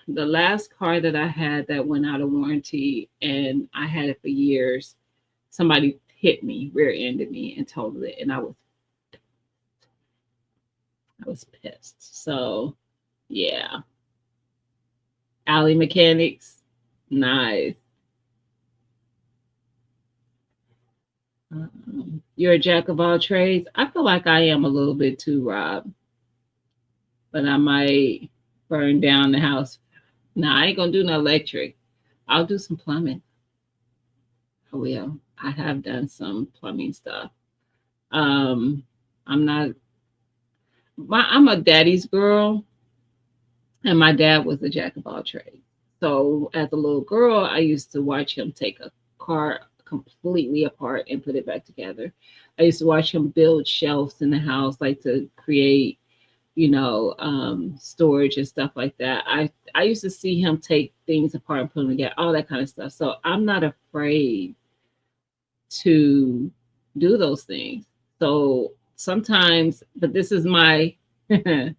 last car that I had that went out of warranty and I had it for years, somebody hit me, rear-ended me and totaled it, and I was pissed. So yeah. Alley Mechanics, nice. You're a jack of all trades. I feel like I am a little bit too, Rob. But I might burn down the house. Nah, I ain't gonna do no electric. I'll do some plumbing. I will. I have done some plumbing stuff. I'm not. I'm a daddy's girl, and my dad was a jack of all trades. So as a little girl, I used to watch him take a car completely apart and put it back together. I used to watch him build shelves in the house, like to create, storage and stuff like that. I used to see him take things apart and put them together, all that kind of stuff. So I'm not afraid to do those things. So sometimes, but this is my this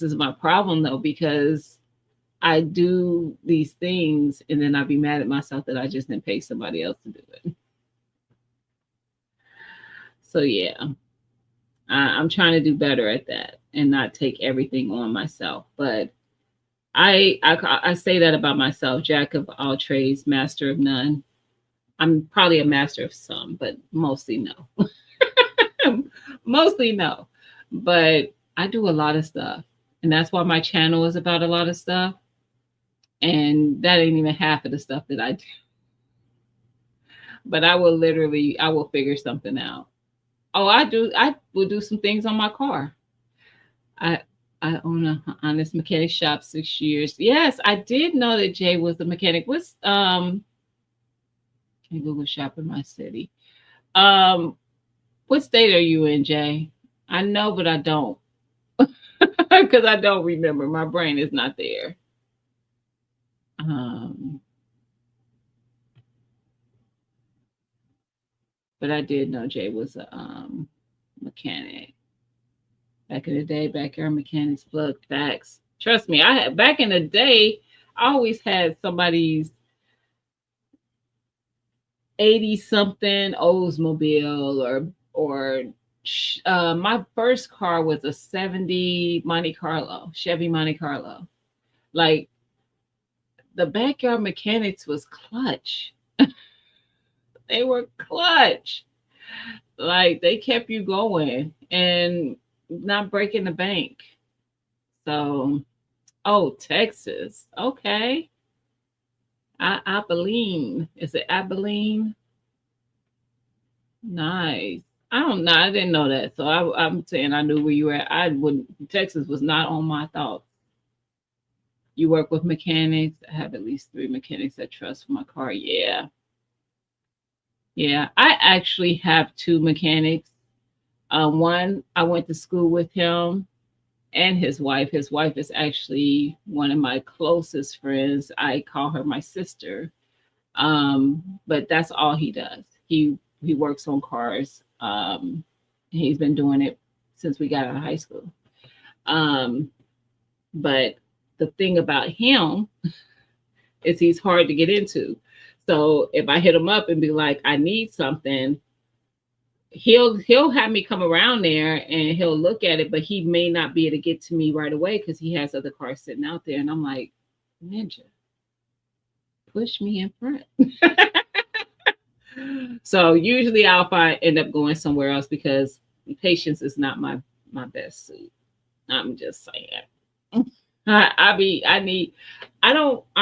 is my problem though, because I do these things and then I'd be mad at myself that I just didn't pay somebody else to do it. So yeah, I'm trying to do better at that. and not take everything on myself. But I say that about myself: jack of all trades, master of none. I'm probably a master of some, but mostly no. Mostly no. But I do a lot of stuff, and that's why my channel is about a lot of stuff. And that ain't even half of the stuff that I do. But I will figure something out. Oh, I will do some things on my car. I I own a honest mechanic shop 6 years. Yes, I did know that Jay was a mechanic. What's can Google shop in my city? Um, what state are you in, Jay? I know, but I don't because I don't remember. My brain is not there. Um, but I did know Jay was a mechanic back in the day. Backyard mechanics, plug facts. Trust me, I had back in the day. I always had somebody's 80 something Oldsmobile or my first car was a 70 Monte Carlo, Chevy Monte Carlo. Like the backyard mechanics was clutch. They were clutch. Like they kept you going and not breaking the bank. So, oh, Texas. Okay. Abilene. Is it Abilene? Nice. I don't know. I didn't know that. So I'm saying I knew where you were at. I wouldn't. Texas was not on my thoughts. You work with mechanics. I have at least 3 mechanics I trust for my car. Yeah. Yeah. I actually have 2 mechanics. One, I went to school with him and his wife. His wife is actually one of my closest friends. I call her my sister. But that's all he does. He works on cars. He's been doing it since we got out of high school. Um, but the thing about him is he's hard to get into. So if I hit him up and be like, I need something, he'll have me come around there and he'll look at it, but he may not be able to get to me right away because he has other cars sitting out there. And I'm like, Ninja, push me in front. So usually I'll end up going somewhere else because patience is not my best suit. I'm just saying. I'm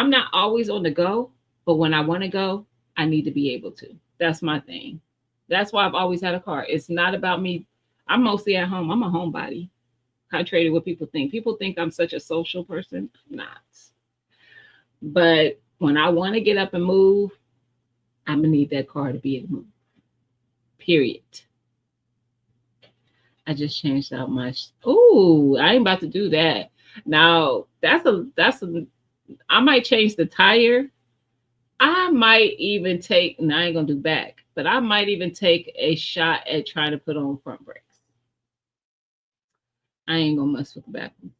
not always on the go, but when I want to go, I need to be able to. That's my thing. That's why I've always had a car. It's not about me. I'm mostly at home. I'm a homebody. Contrary to what people think. People think I'm such a social person. I'm not. But when I want to get up and move, I'm gonna need that car to be able to move. Period. I just changed out my. Ooh, I ain't about to do that. Now that's a. I might change the tire. I might even take. And I ain't gonna do back, but I might even take a shot at trying to put on front brakes. I ain't gonna mess with the back one.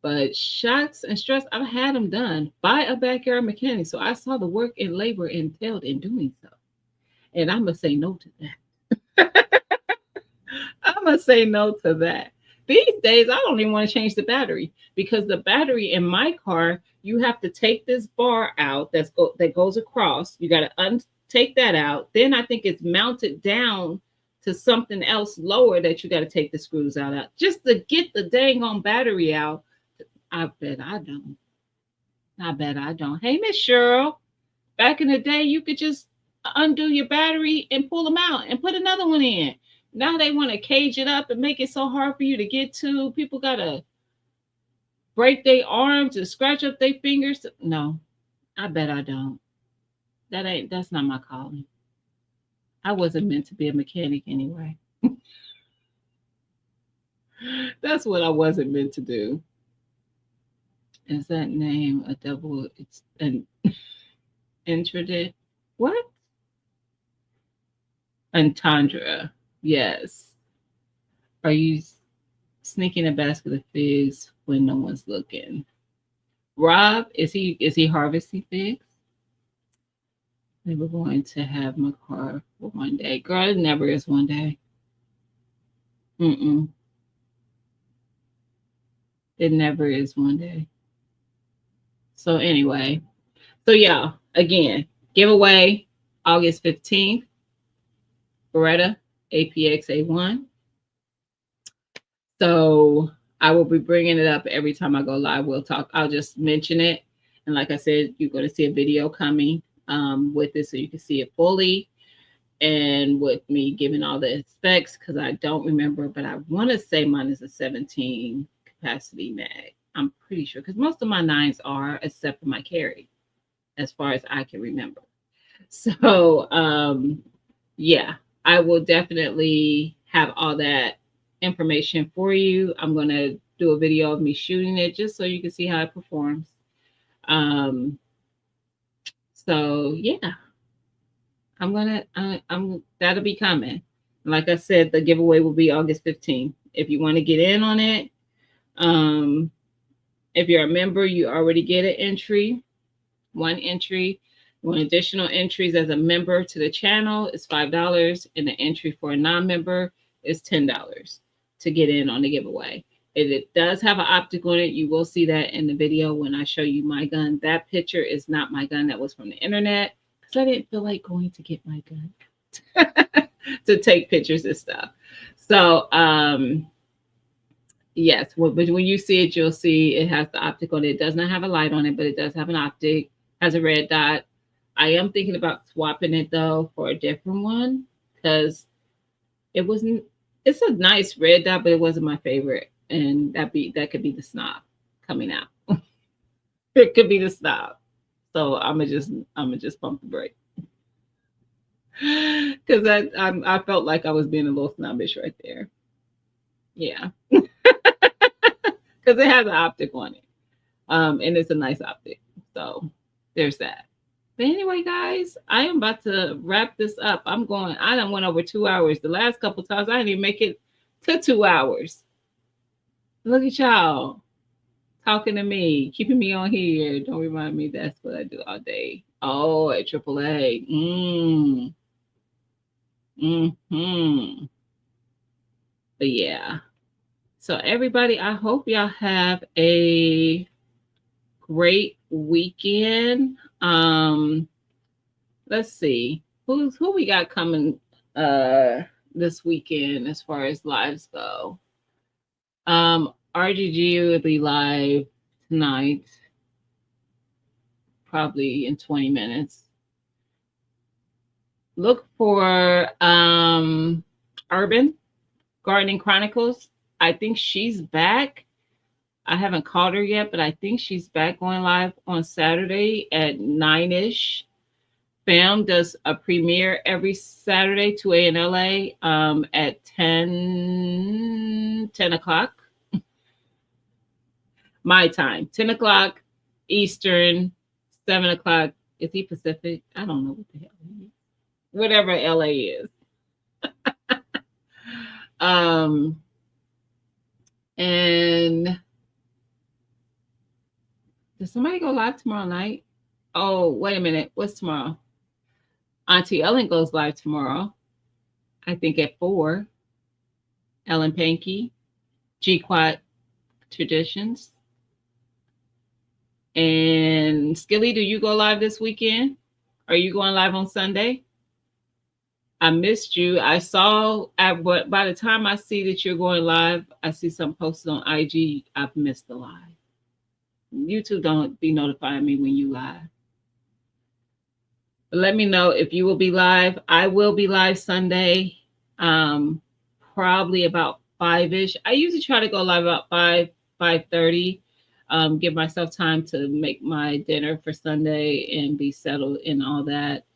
But shocks and stress, I've had them done by a backyard mechanic, so I saw the work and labor entailed in doing so, and I'm gonna say no to that. I'm gonna say no to that. These days, I don't even want to change the battery because the battery in my car, you have to take this bar out that goes across. You got to take that out. Then I think it's mounted down to something else lower that you got to take the screws out just to get the dang on battery out. I bet I don't. I bet I don't. Hey, Miss Cheryl, back in the day, you could just undo your battery and pull them out and put another one in. Now they want to cage it up and make it so hard for you to get to. People gotta break their arms and scratch up their fingers. No, I bet I don't. That's not my calling. I wasn't meant to be a mechanic anyway. That's what I wasn't meant to do. Is that name a double? It's an intricate. What? Entendre. Yes. Are you sneaking a basket of figs when no one's looking? Rob, is he harvesting figs? They were going to have my car for one day. Girl, it never is one day. Mm-mm. It never is one day. So anyway, so yeah, again, giveaway August 15th, Beretta APX-A1. So I will be bringing it up every time I go live. We'll talk. I'll just mention it. And like I said, you're going to see a video coming with this so you can see it fully and with me giving all the specs because I don't remember, but I want to say mine is a 17 capacity mag. I'm pretty sure because most of my 9s are, except for my carry, as far as I can remember. So, yeah, I will definitely have all that information for you. I'm going to do a video of me shooting it just so you can see how it performs. So yeah, I'm that'll be coming. Like I said, the giveaway will be August 15th. If you want to get in on it, if you're a member, you already get an entry, one entry. One additional entries as a member to the channel is $5, and the entry for a non-member is $10 to get in on the giveaway. If it does have an optic on it, you will see that in the video when I show you my gun. That picture is not my gun. That was from the internet because I didn't feel like going to get my gun to take pictures and stuff. So, yes, but when you see it, you'll see it has the optic on it. It does not have a light on it, but it does have an optic, has a red dot. I am thinking about swapping it though for a different one because it's a nice red dot, but it wasn't my favorite. And that could be the snob coming out. It could be the snob. So I'm gonna just pump the brake. Because I felt like I was being a little snobbish right there. Yeah. Because it has an optic on it. And it's a nice optic. So there's that. But anyway, guys, I am about to wrap this up. I done went over 2 hours. The last couple times I didn't even make it to 2 hours. Look at y'all talking to me, keeping me on here. Don't remind me that's what I do all day. Oh, at AAA. But yeah. So everybody, I hope y'all have a great weekend. Let's see who we got coming this weekend as far as lives go. RGG will be live tonight, probably in 20 minutes. Look for Urban Gardening Chronicles. I think she's back. I haven't called her yet, but I think she's back going live on Saturday at 9-ish. Fam does a premiere every Saturday, 2 a.m. in LA at 10 o'clock. My time, 10 o'clock Eastern, 7 o'clock. Is he Pacific? I don't know what the hell he is. Whatever LA is. And does somebody go live tomorrow night? Oh, wait a minute. What's tomorrow? Auntie Ellen goes live tomorrow. I think at 4. Ellen Pankey, G-Quad Traditions. And Skilly, do you go live this weekend? Are you going live on Sunday? I missed you. I saw but by the time I see that you're going live, I see some posted on IG. I've missed the live. YouTube don't be notifying me when you live. But let me know if you will be live. I will be live Sunday, probably about 5-ish. I usually try to go live about 5:30. Give myself time to make my dinner for Sunday and be settled and all that.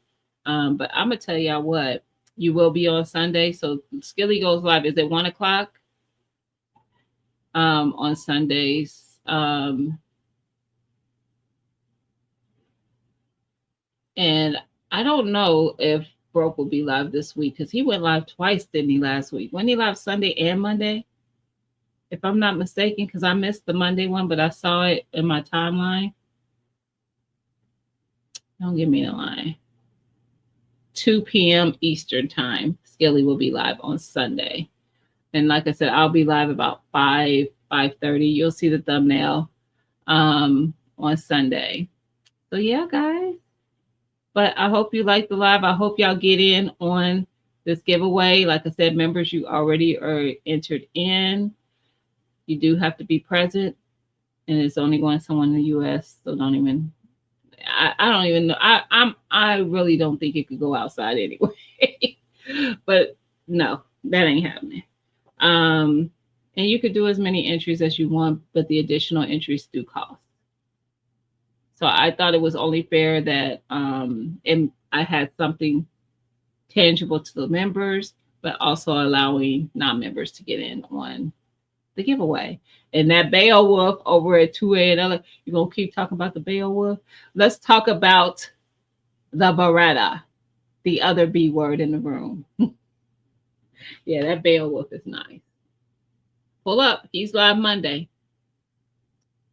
But I'm gonna tell y'all what, you will be on Sunday. So Skilly goes live is at 1 o'clock on Sundays. And I don't know if Broke will be live this week because he went live twice, didn't he, last week? When he live Sunday and Monday, if I'm not mistaken, because I missed the Monday one, but I saw it in my timeline. Don't give me a line. 2 p.m. Eastern time. Skilly will be live on Sunday. And like I said, I'll be live about 5 5:30. You'll see the thumbnail on Sunday. So yeah, guys. But I hope you like the live. I hope y'all get in on this giveaway. Like I said, members, you already are entered in. You do have to be present, and it's only going to someone in the U.S. So don't even. I don't even know. I really don't think it could go outside anyway. But no, that ain't happening. And you could do as many entries as you want, but the additional entries do cost. So I thought it was only fair that and I had something tangible to the members, but also allowing non-members to get in on the giveaway. And that Beowulf over at 2A, you're going to keep talking about the Beowulf? Let's talk about the Beretta, the other B word in the room. Yeah, that Beowulf is nice. Pull up. He's live Monday.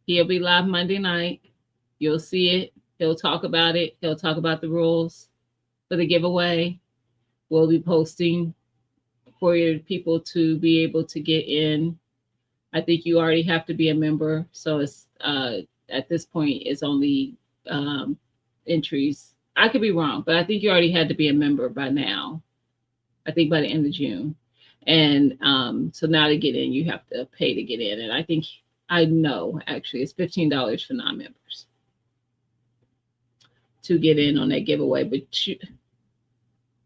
He'll be live Monday night. You'll see it. He'll talk about it. He'll talk about the rules for the giveaway. We'll be posting for your people to be able to get in. I think you already have to be a member. So it's at this point, it's only entries. I could be wrong, but I think you already had to be a member by now. I think by the end of June. And so now to get in, you have to pay to get in. And I know actually it's $15 for non-members to get in on that giveaway. But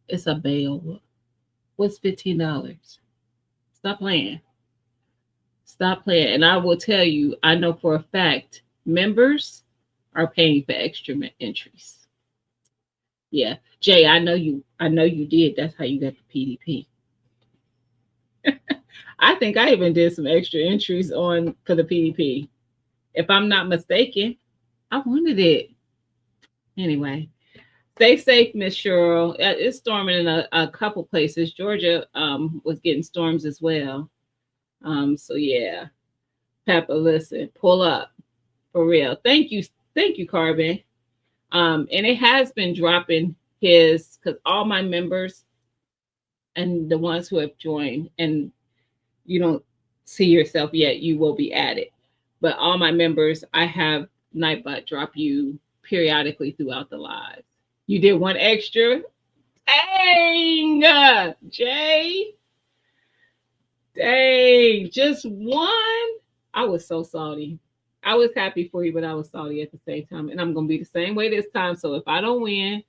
it's a bail. What's $15? Stop playing. Stop playing. And I will tell you, I know for a fact, members are paying for extra entries. Yeah. Jay, I know you did. That's how you got the PDP. I think I even did some extra entries for the PDP. If I'm not mistaken, I wanted it. Anyway, stay safe, Miss Cheryl. It's storming in a couple places. Georgia was getting storms as well. So yeah, Peppa, listen, pull up for real. Thank you, Carbon. And it has been dropping because all my members and the ones who have joined, and you don't see yourself yet, you will be added. But all my members, I have Nightbot drop you periodically throughout the live. You did one extra. Dang, Jay. Dang, just one. I was so salty. I was happy for you, but I was salty at the same time. And I'm going to be the same way this time. So if I don't win,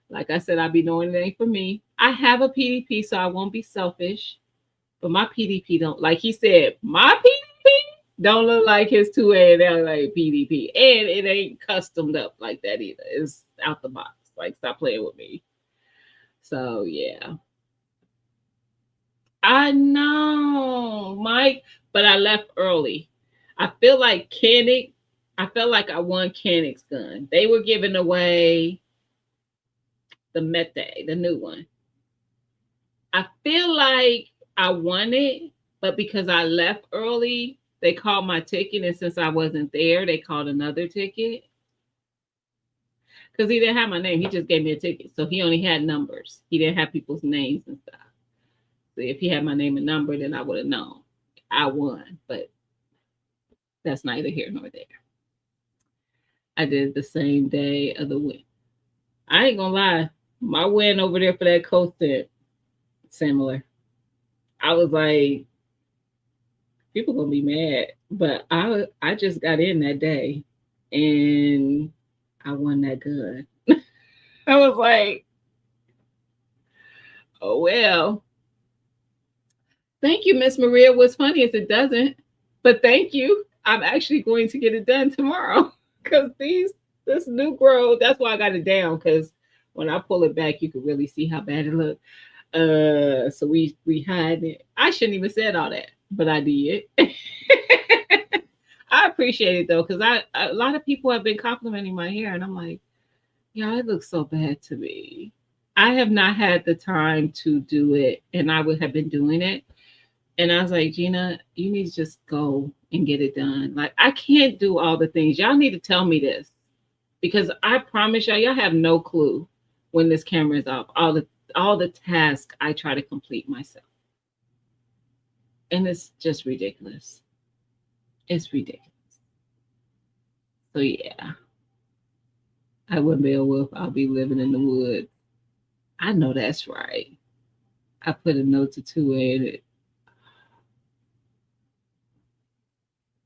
like I said, I'll be knowing it ain't for me. I have a PDP, so I won't be selfish. But my PDP don't, like he said, my PDP don't look like his 2A and LA PDP. And it ain't customed up like that either. It's out the box. Like, stop playing with me. So, yeah. I know, Mike, but I left early. I feel like I felt like I won Koenig's gun. They were giving away the Mete, the new one. I feel like I won it, but because I left early, they called my ticket. And since I wasn't there, they called another ticket. Because he didn't have my name. He just gave me a ticket. So he only had numbers. He didn't have people's names and stuff. So if he had my name and number, then I would have known I won. But that's neither here nor there. I did the same day of the win. I ain't gonna lie. My win over there for that coasted similar. I was like, people gonna be mad. But I just got in that day and I won that gun. I was like, oh well. Thank you, Miss Maria. What's funny is it doesn't, but thank you. I'm actually going to get it done tomorrow because this new grow, that's why I got it down, because when I pull it back, you can really see how bad it looked. So we hide it. I shouldn't even said all that, but I did. I appreciate it though, because a lot of people have been complimenting my hair, and I'm like, yeah, it looks so bad to me. I have not had the time to do it, and I would have been doing it. And I was like, Gina, you need to just go and get it done. Like, I can't do all the things. Y'all need to tell me this, because I promise y'all have no clue when this camera is off. All the tasks I try to complete myself. And it's just ridiculous. It's ridiculous. So yeah, I wouldn't be a wolf. I'll be living in the woods. I know that's right. I put a note to two in it.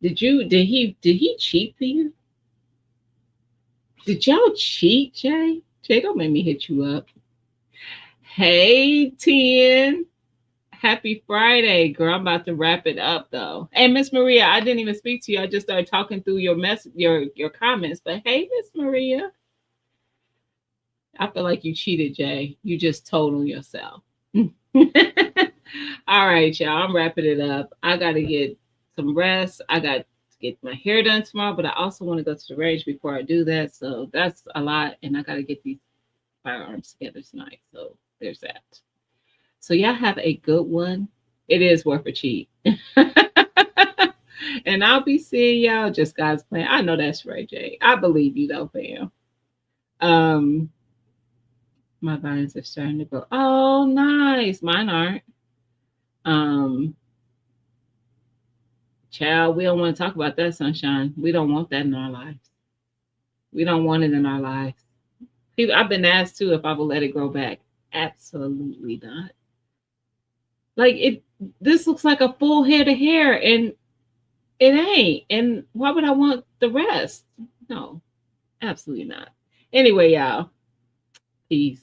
Did he cheat for you? Did y'all cheat, Jay? Jay, don't make me hit you up. Hey, 10. Happy Friday, girl. I'm about to wrap it up though. And Miss Maria, I didn't even speak to you. I just started talking through your comments. But hey, Miss Maria. I feel like you cheated, Jay. You just told on yourself. All right, y'all. I'm wrapping it up. I gotta get some rest. I got to get my hair done tomorrow, but I also want to go to the range before I do that. So that's a lot, and I gotta get these firearms together tonight. So there's that. So y'all have a good one. It is worth a cheat. And I'll be seeing y'all just God's plan. I know that's right, Jay. I believe you though, fam. Um, my vines are starting to go. Oh, nice. Mine aren't. Um, Child, we don't want to talk about that, sunshine. We don't want that in our lives. We don't want it in our lives. I've been asked too if I will let it grow back. Absolutely not. Like it, this looks like a full head of hair, and it ain't. And why would I want the rest? No, absolutely not. Anyway, y'all, peace.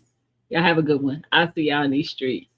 Y'all have a good one. I'll see y'all in these streets.